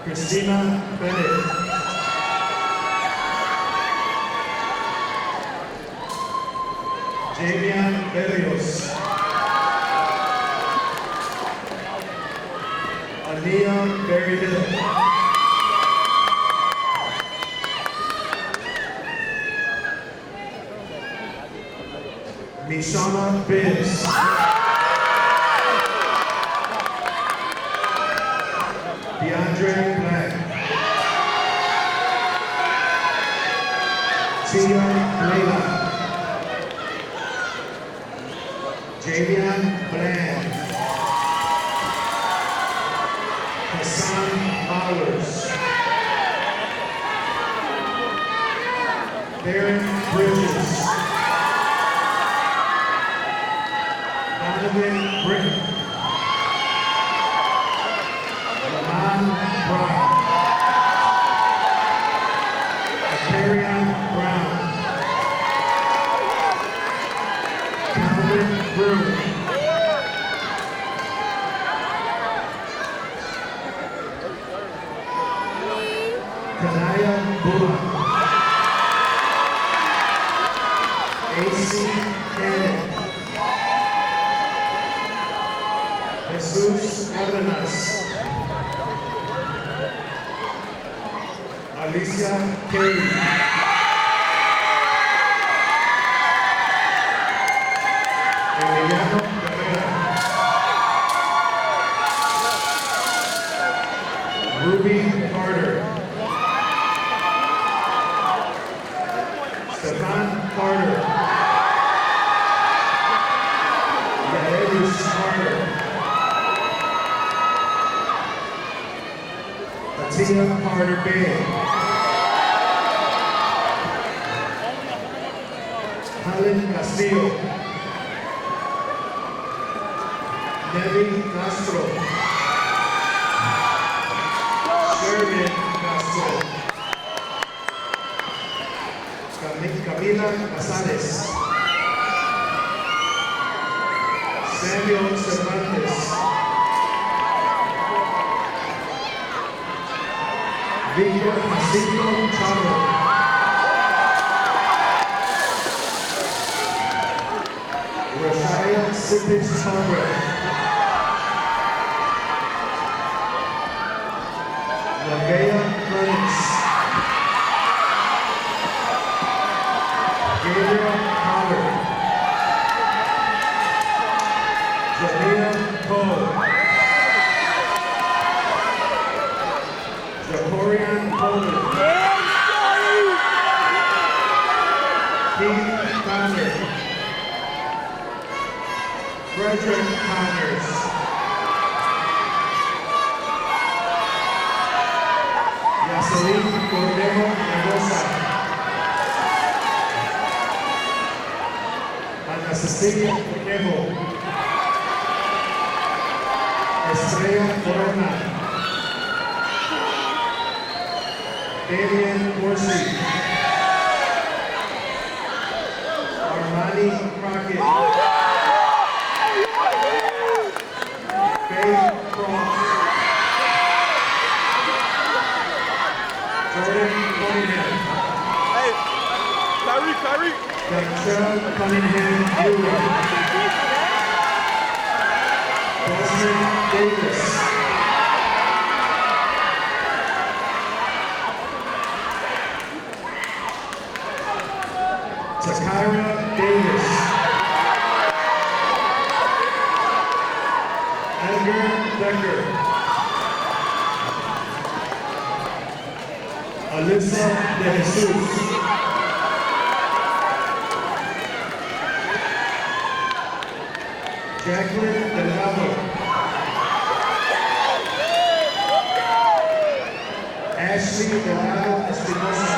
Christina Bennett. Jamian Berrios. Ania Berryhill. Mishana Bibbs. DeAndre Black. Tia Leila. Javian Bland. Hassan Bowers. Darren Bridges. Donovan Britton. Lamont Brown. Aquarian Brown. Calvin Brewer. Kanaya Bula. Ace Jesse Cannon. Jesus Cárdenas. Alicia Kelly. Emiliano Herrera. Ruby Carter. Stefan Carter. Yaelus Carter. Atia Carter Bay. Helen Castillo. Debbie Castro. Sherman Castro. Camila Casares. Samuel Cervantes. Victor Jacinto Chavo. Rashaya Sipis Conrad. Nevaeh Curtis. Gabriel Pollard. Jamia Cole. Jahorian Coleman. Keith Conner. Frederick Connors. Yaselin Cornejo Mendoza. Ana Cecilia Cornejo. Estrella Corona. Damian Corsi. Armani Crockett. Faye Cross. Jordan Cunningham. Hey, Kyrie. Dontrell Cunningham Jr. Desmond Davis. Takara Davis. Edgar Becker. Alyssa De Jesus. Jacqueline Delgado. Ashley Delgado Espinosa.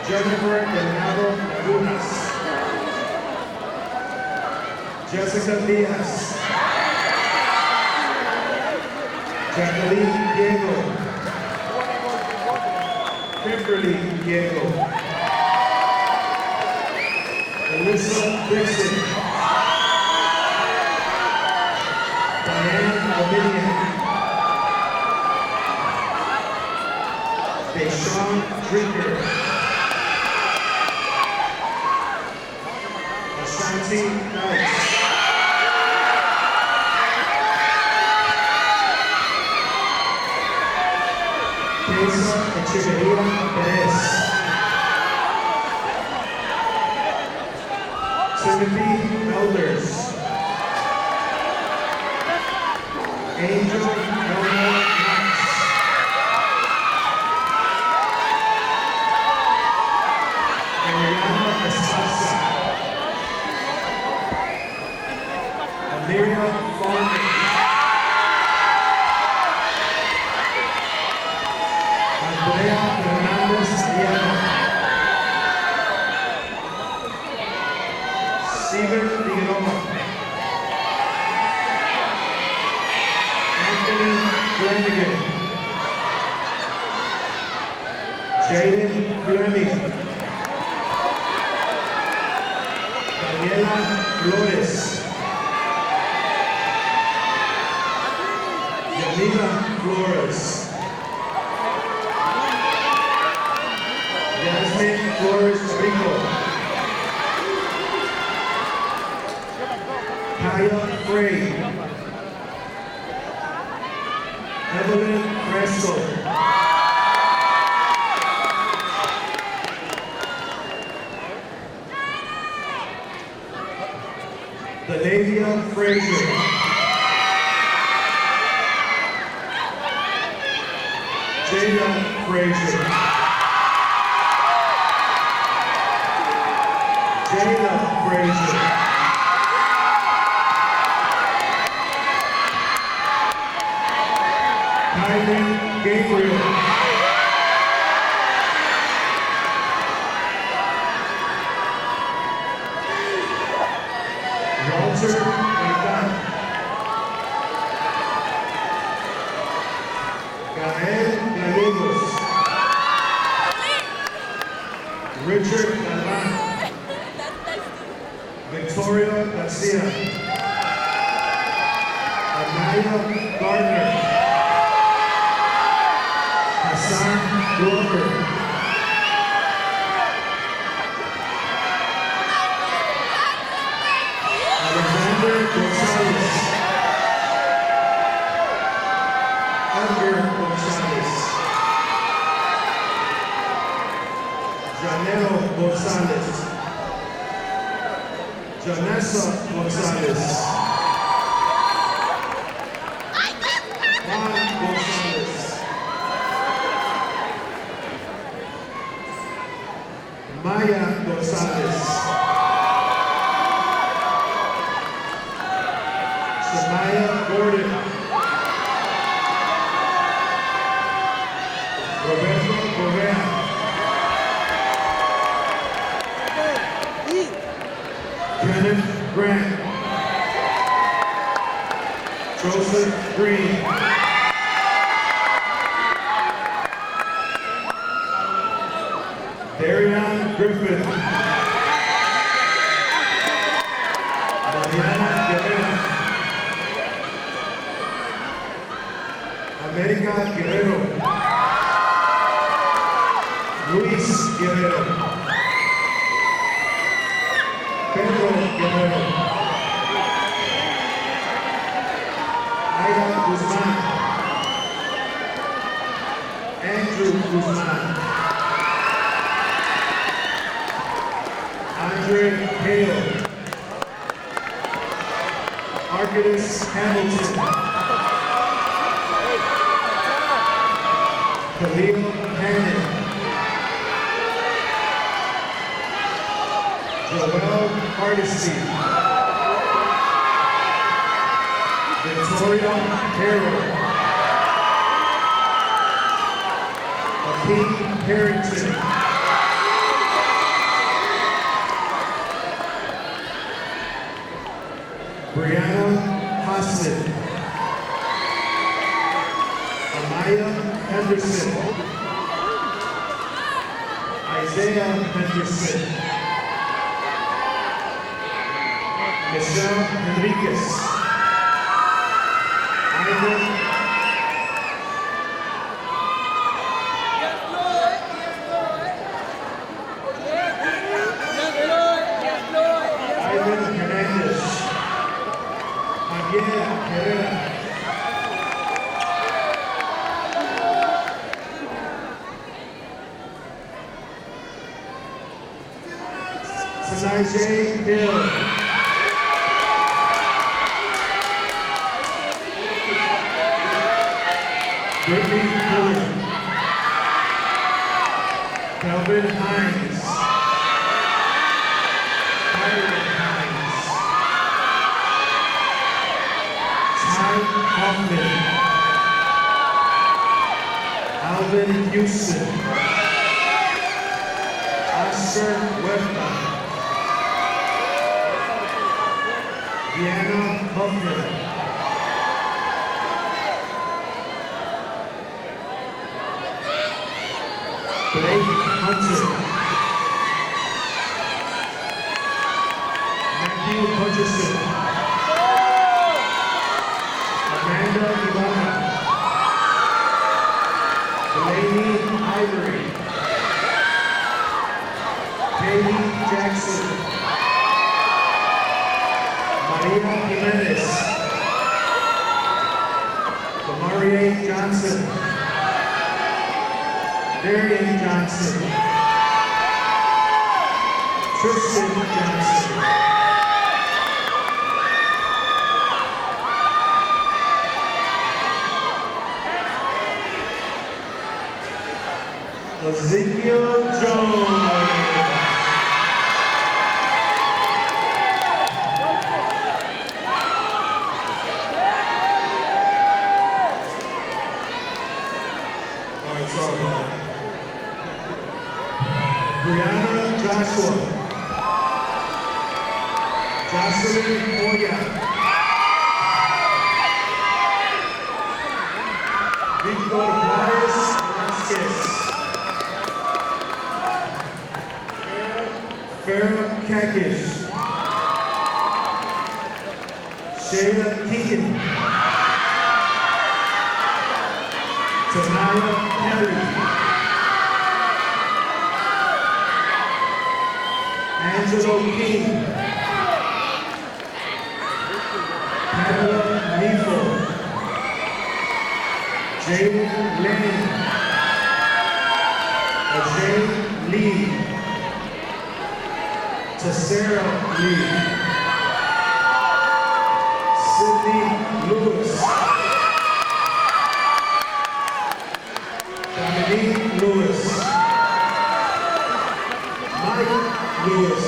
Jennifer Delgado Lagunas. Jessica Diaz. Jacqueline Diego. Kimberly Diego. Alyssa Dixon. Diane Dominion. Deshaun Drinker. Ashanti Knight. Teresa Echeverria Perez. Timothy Elders. Angel Eleanor Knox. Ariana Esparza. Amelia Farmer. Andrea Hernandez Diana. Steven Figueroa. Anthony Flanagan. Jaden Fleming. Daniela Flores. Yamila Flores. Yasmin Flores Rodriguez. Jakaya Frey. Evelyn Fresco. Denavia Frazier. Jada Frazier. Jada Frazier. Kylie Gabriel. Walter Gaetan. Gael Gallegos. Richard Galan. Victoria Garcia. Anaya Gardner. Hassan Glover. Alexander Gonzalez. Edgar Gonzalez. Janero Gonzalez. Janessa Gonzalez. Juan Gonzalez. Maya Gonzalez. Samaya Gordon. Roberto Correa. Kenneth Grant. Joseph Green. Darian Griffin. Mariana Guerrero. América Guerrero. Luis Guerrero. Pedro Guerrero. Aida Guzman. Andrew Guzman. Andre Hale. Arcadis Hamilton. Khalil Hannon. Joel Hardesty. Victoria Harrell. Akeem Harrington. Brianna Hostin. Amaya Henderson. Isaiah Henderson. Michelle Enriquez. Ivan. Ivan Hernandez. Javier Herrera. Sanaijay Hill. Brittany Miller. Calvin Hines. Byron Hines. Ty Hoffman. Alvin Houston. Oscar Huerta. Deanna Huffman. Blake Hunter. Matthew Hutcherson. Amanda Ivana. Delaney Ivory. Katie Jackson. Maria Jimenez. Demarie Johnson. Darian Johnson. Tristan Johnson. Ezekiel Jones. Brianna Joshua. Jocelyn Moya. Victor Juarez Velasquez. Farrah Kakish. Shayla Keegan. Tanaya Perry. Angelo King. Pamela Nifo. Jaden Lane. Ajay Lee. Tessera Lee. Sydney Lewis. Dominique Lewis. Mike Lewis.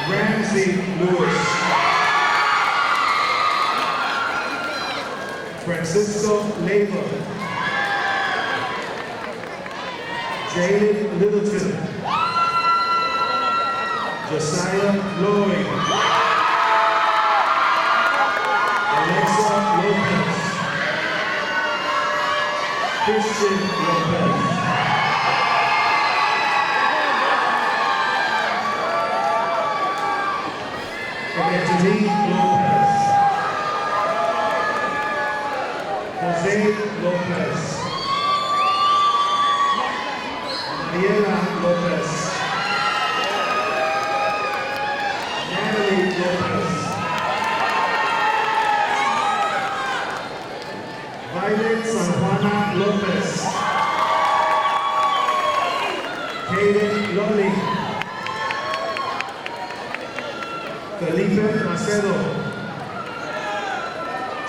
Ramsey Lewis. Francisco Leyva. Jaden Littleton. Josiah Lloyd. Alexa Lopez. Christian Lopez. Anthony Lopez. Jose Lopez. Mariela Lopez. Natalie Lopez. Violet San Juana Lopez. Kaden Lolly. Felipe Macedo.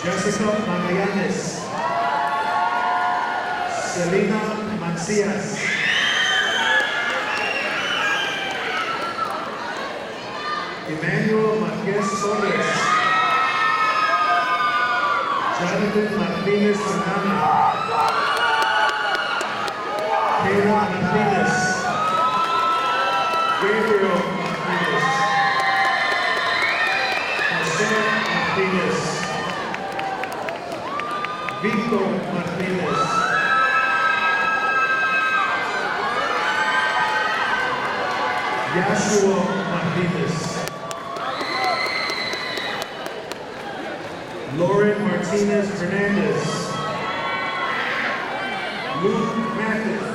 Jessica Magallanes. Selena Mancias. Emmanuel Marquez Torres. Jonathan Martinez Santana. Kayla Martinez. Gabriel Martinez. Jose Martinez. Victor Martinez. Yashua Martinez. Lauren Martinez Hernandez. Luke Mathis.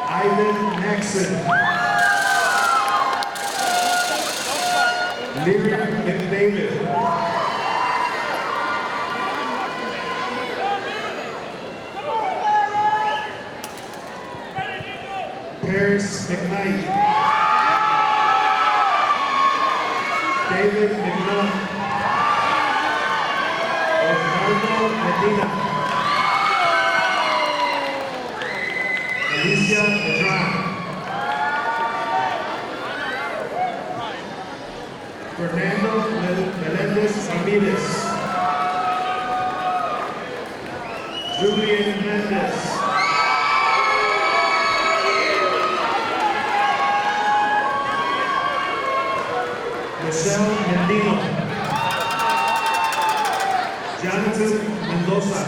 Ivan Maxon. Lyric McDavid. Paris McKnight. David McNutt. Osvaldo Medina. Alicia Medran. Fernando Melendez Ramirez. Julian Mendez. Michelle Mendino. Jonathan Mendoza.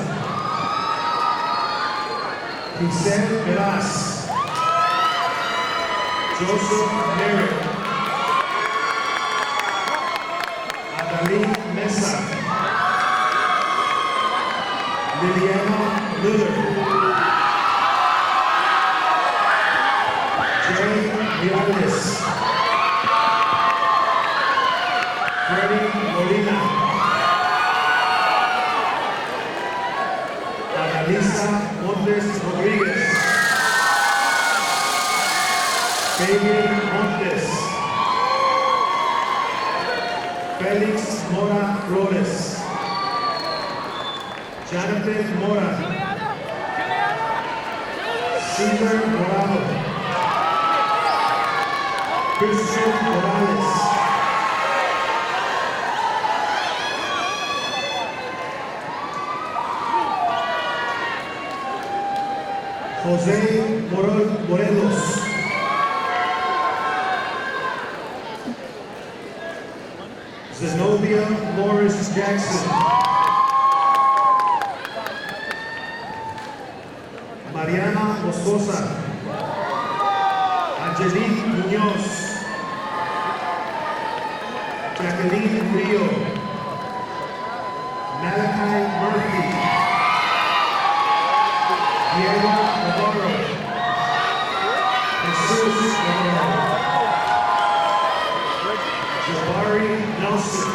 Hussein Veras. Joseph Merrick. Adali Mesa. Liliana Miller. Alisa Montes Rodriguez. Fabian Montes. Felix Mora Flores. Jonathan Mora. Cesar Morado. Christian Morales. Jose Morelos. Zenobia Morris Jackson. Mariana Moscosa. Angelique Munoz. Jacqueline Rio. Malachi Murphy. Diego Navarro. Jesus Navarro. Jabari Nelson.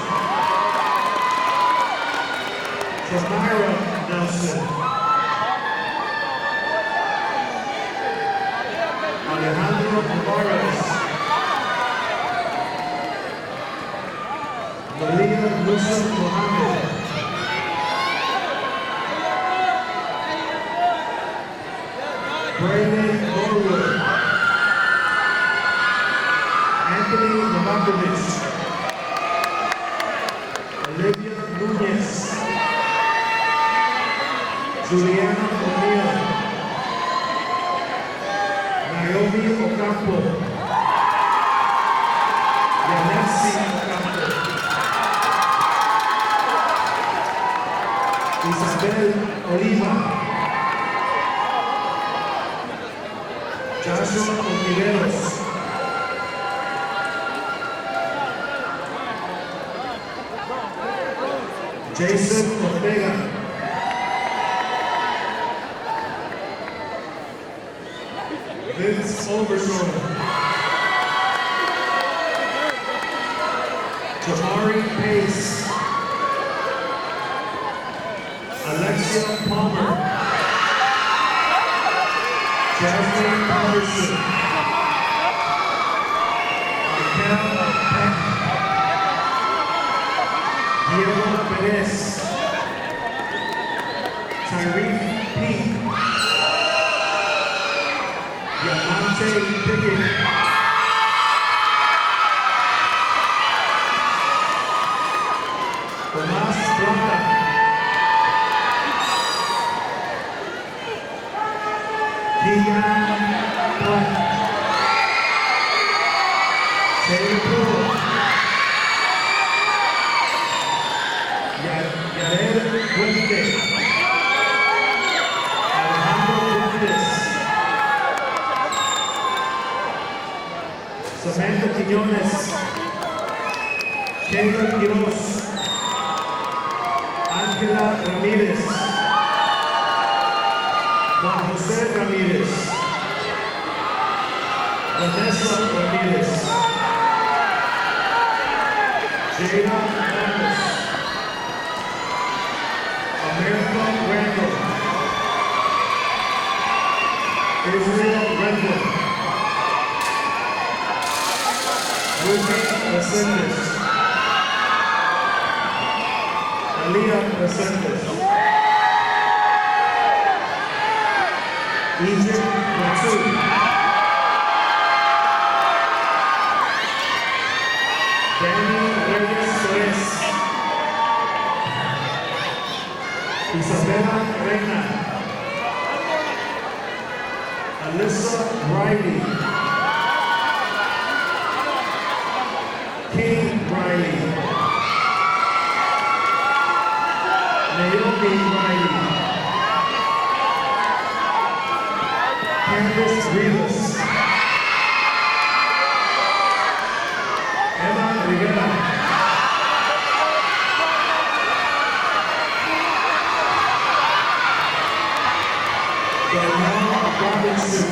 Tamara Nelson. Alejandro Navarez. Malia Musa Mohammed. Brandon Norwood. Anthony Novakovic. Olivia Nunez. Juliana O'Neill. Naomi Ocampo. Yanesi Ocampo. Isabel Oliva. Joshua Ontiveros. Jason Ortega. Vince Overshore. Jamari Pace. Alexia Palmer. Jasmine Patterson. Michael Peck. Diego Perez. Tyree Peak. Yamante Pickett. Tomas Blanca. Keegan Black. Taylor Poole. Yael Puente. Alejandro Fuentes. Samantha Quiñones. Kayla Quiroz. Ángela Ramírez. Juan José Ramírez. Vanessa Ramírez. Jada Ramos. America Randall. Israel Rendell. Ruby Ascendis. Aliyah Ascendis. Egypt Matsu. Danny Reyes Torres. Isabella Reina. Alyssa Riley. King Riley. Naomi Riley. Candace Rivas. Emma Rivera. Danielle Robinson.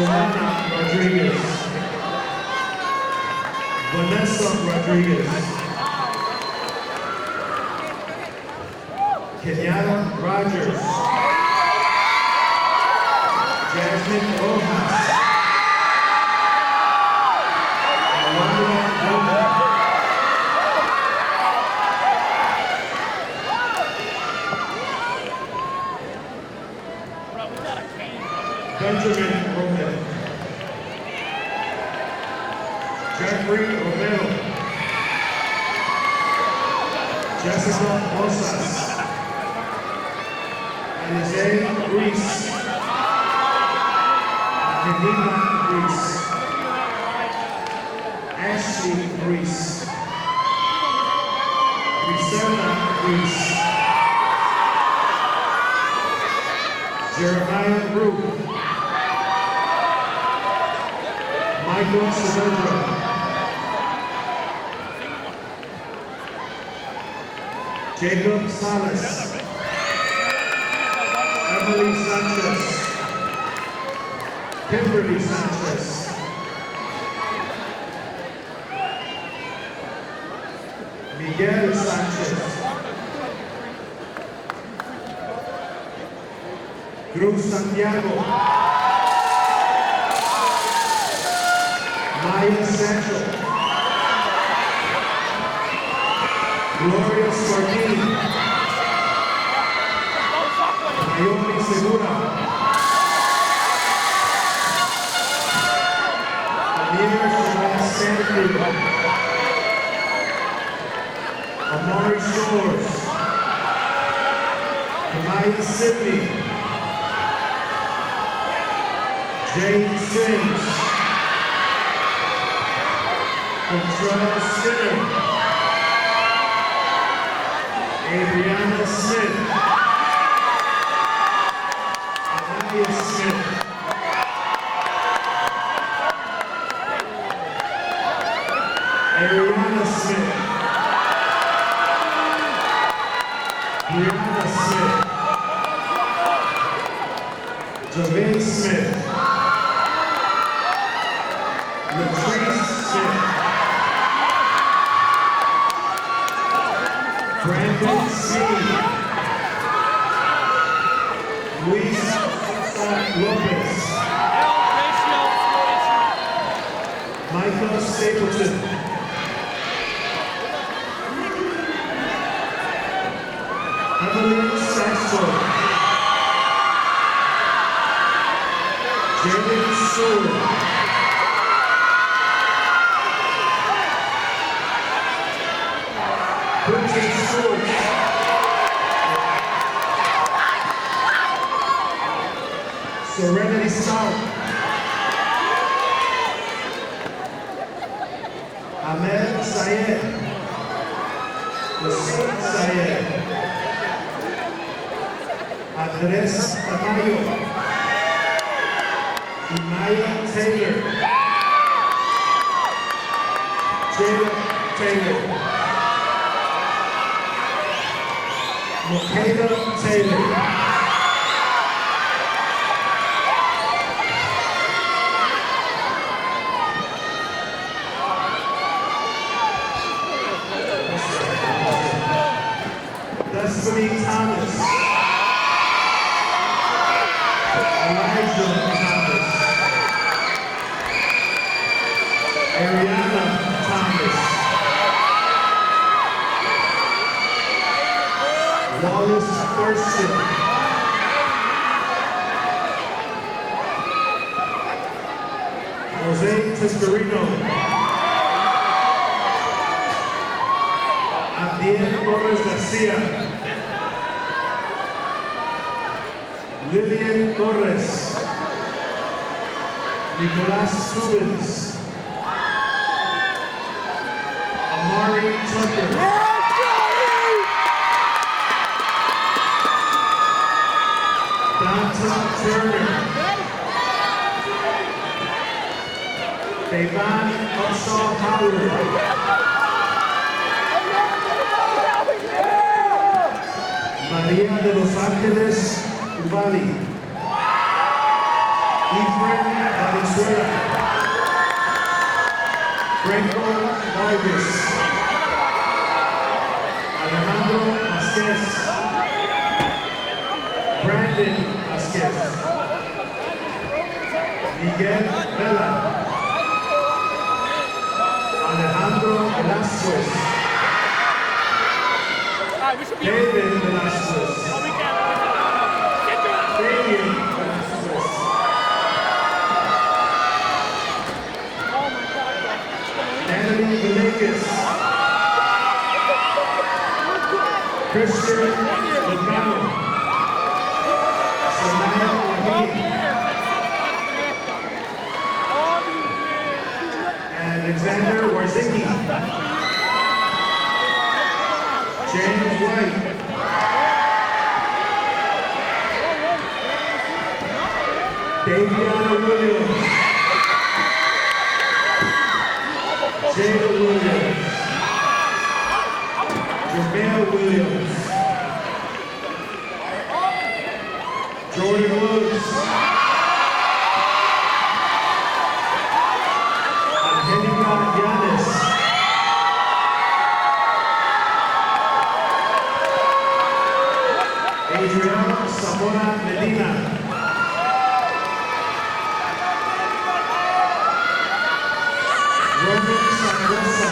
Joanna Rodriguez. Vanessa Rodriguez. Kenyatta Rogers. Jasmine Rojas. Alondra Newman. Benjamin Romero. Jeffrey Romero. Jessica Rosas. Alize Ruiz. Angelina Ruiz. Ashley Ruiz. Griselda Ruiz. Jeremiah Rue. Michael Saavedra. Jacob Salas. Emily Sanchez. Kimberly Sanchez. Miguel Sanchez. Cruz Santiago. Maya Sancho. Gloria Sordini. Naomi Segura. Amir Shabazz Sanford. Amari Shores. Kamaya Sidney. Jane Sims. Contrell Skinner. Adriana Smith. Anaya Smith. Ariana Smith. Brianna Smith. Javale Smith. Latrice Smith. Brandon Sneed. Luis Lopez. Michael Stapleton. Evelyn Saxo. Jaden Sewell. Quentin Stewart. Serenity South. Ahmed Syed. Wasim Syed. Andres Tamayo. Imaya Taylor. Jada Taylor. Makeda Taylor. Destiny Thomas. Elijah Thomas. Ariana Thomas. Wallace Thurston. Jose Tiscarino. Abdiel Torres Garcia. Lillian Torres. Nicolas Subens. Amari Tucker. Danta Turner. Devon Upshaw Howard. María de Los Ángeles Ubali. Valenzuela, Franco Vargas, Alejandro Vasquez, Brandon Vasquez, Miguel Vela, Alejandro Velasquez, David Velasquez, Damien Velasquez, Natalie Venegas, Christian Lugano, Samaya Wahid, Alexander Warzicki, James White, Daviana Williams, Jada Williams, Jamel Williams, Jordan Woods, Angelica Yanis, Adriana Zamora Medina, Roman Sangrosa,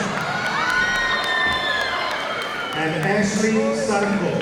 and Ashley Sarko.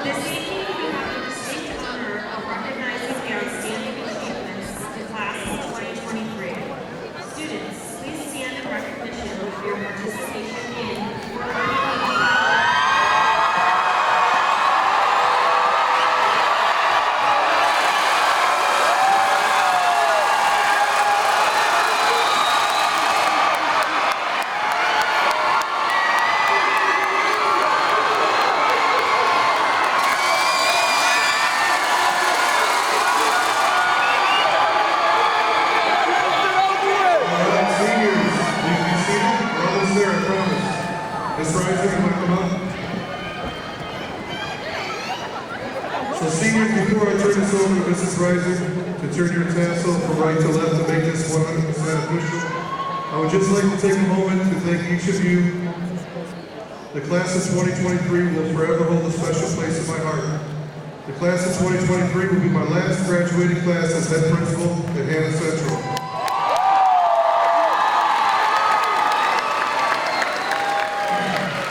This evening, we have the distinct honor of recognizing the outstanding achievements of the class of 2023. Students, please stand in recognition of your participation in or learning on the So seniors, before I turn this over to Mrs. Reiser to turn your tassel from right to left to make this 100% official, I would just like to take a moment to thank each of you. The class of 2023 will forever hold a special place in my heart. The class of 2023 will be my last graduating class as head principal at Hammond Central.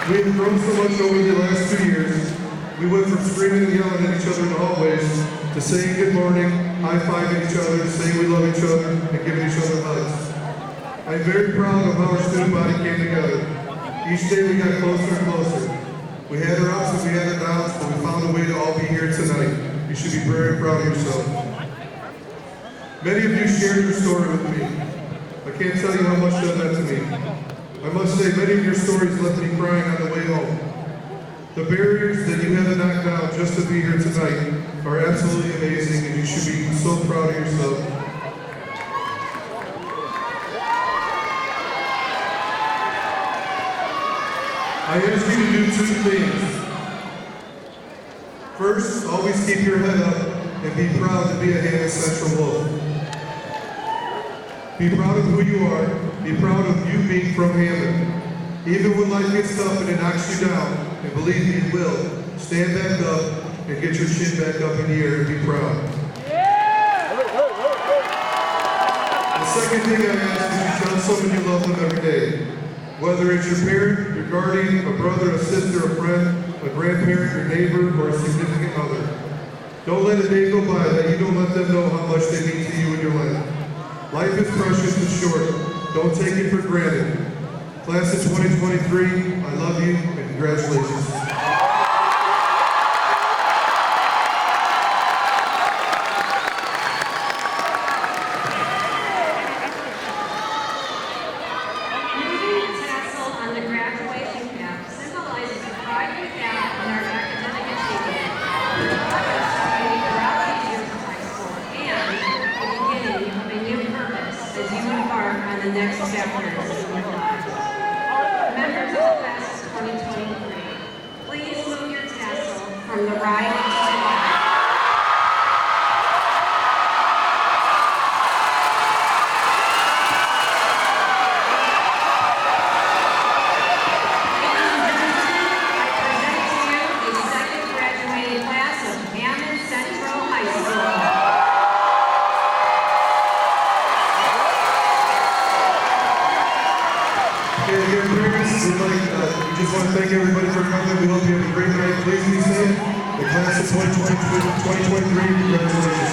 We have grown so much over the last 2 years. We went from screaming and yelling at each other in the hallways to saying good morning, high-fiving each other, saying we love each other, and giving each other hugs. I'm very proud of how our student body came together. Each day we got closer and closer. We had our ups and we had our downs, but we found a way to all be here tonight. You should be very proud of yourself. Many of you shared your story with me. I can't tell you how much that meant to me. I must say, many of your stories left me crying on the way home. The barriers that you had to knock down just to be here tonight are absolutely amazing, and you should be so proud of yourself. I ask you to do 2 things. First, always keep your head up and be proud to be a Hammond Central Wolf. Be proud of who you are. Be proud of you being from Hammond. Even when life gets tough and it knocks you down, and believe me, it will, stand back up and get your chin back up in the air and be proud. The second thing I ask is you tell someone you love them every day. Whether it's your parent, your guardian, a brother, a sister, a friend, a grandparent, your neighbor, or a significant other. Don't let a day go by that you don't let them know how much they mean to you and your life. Life is precious and short. Don't take it for granted. Class of 2023, I love you and congratulations. right? We just want to thank everybody for coming. We hope you have a great night. Please be safe. The class of 2023, congratulations.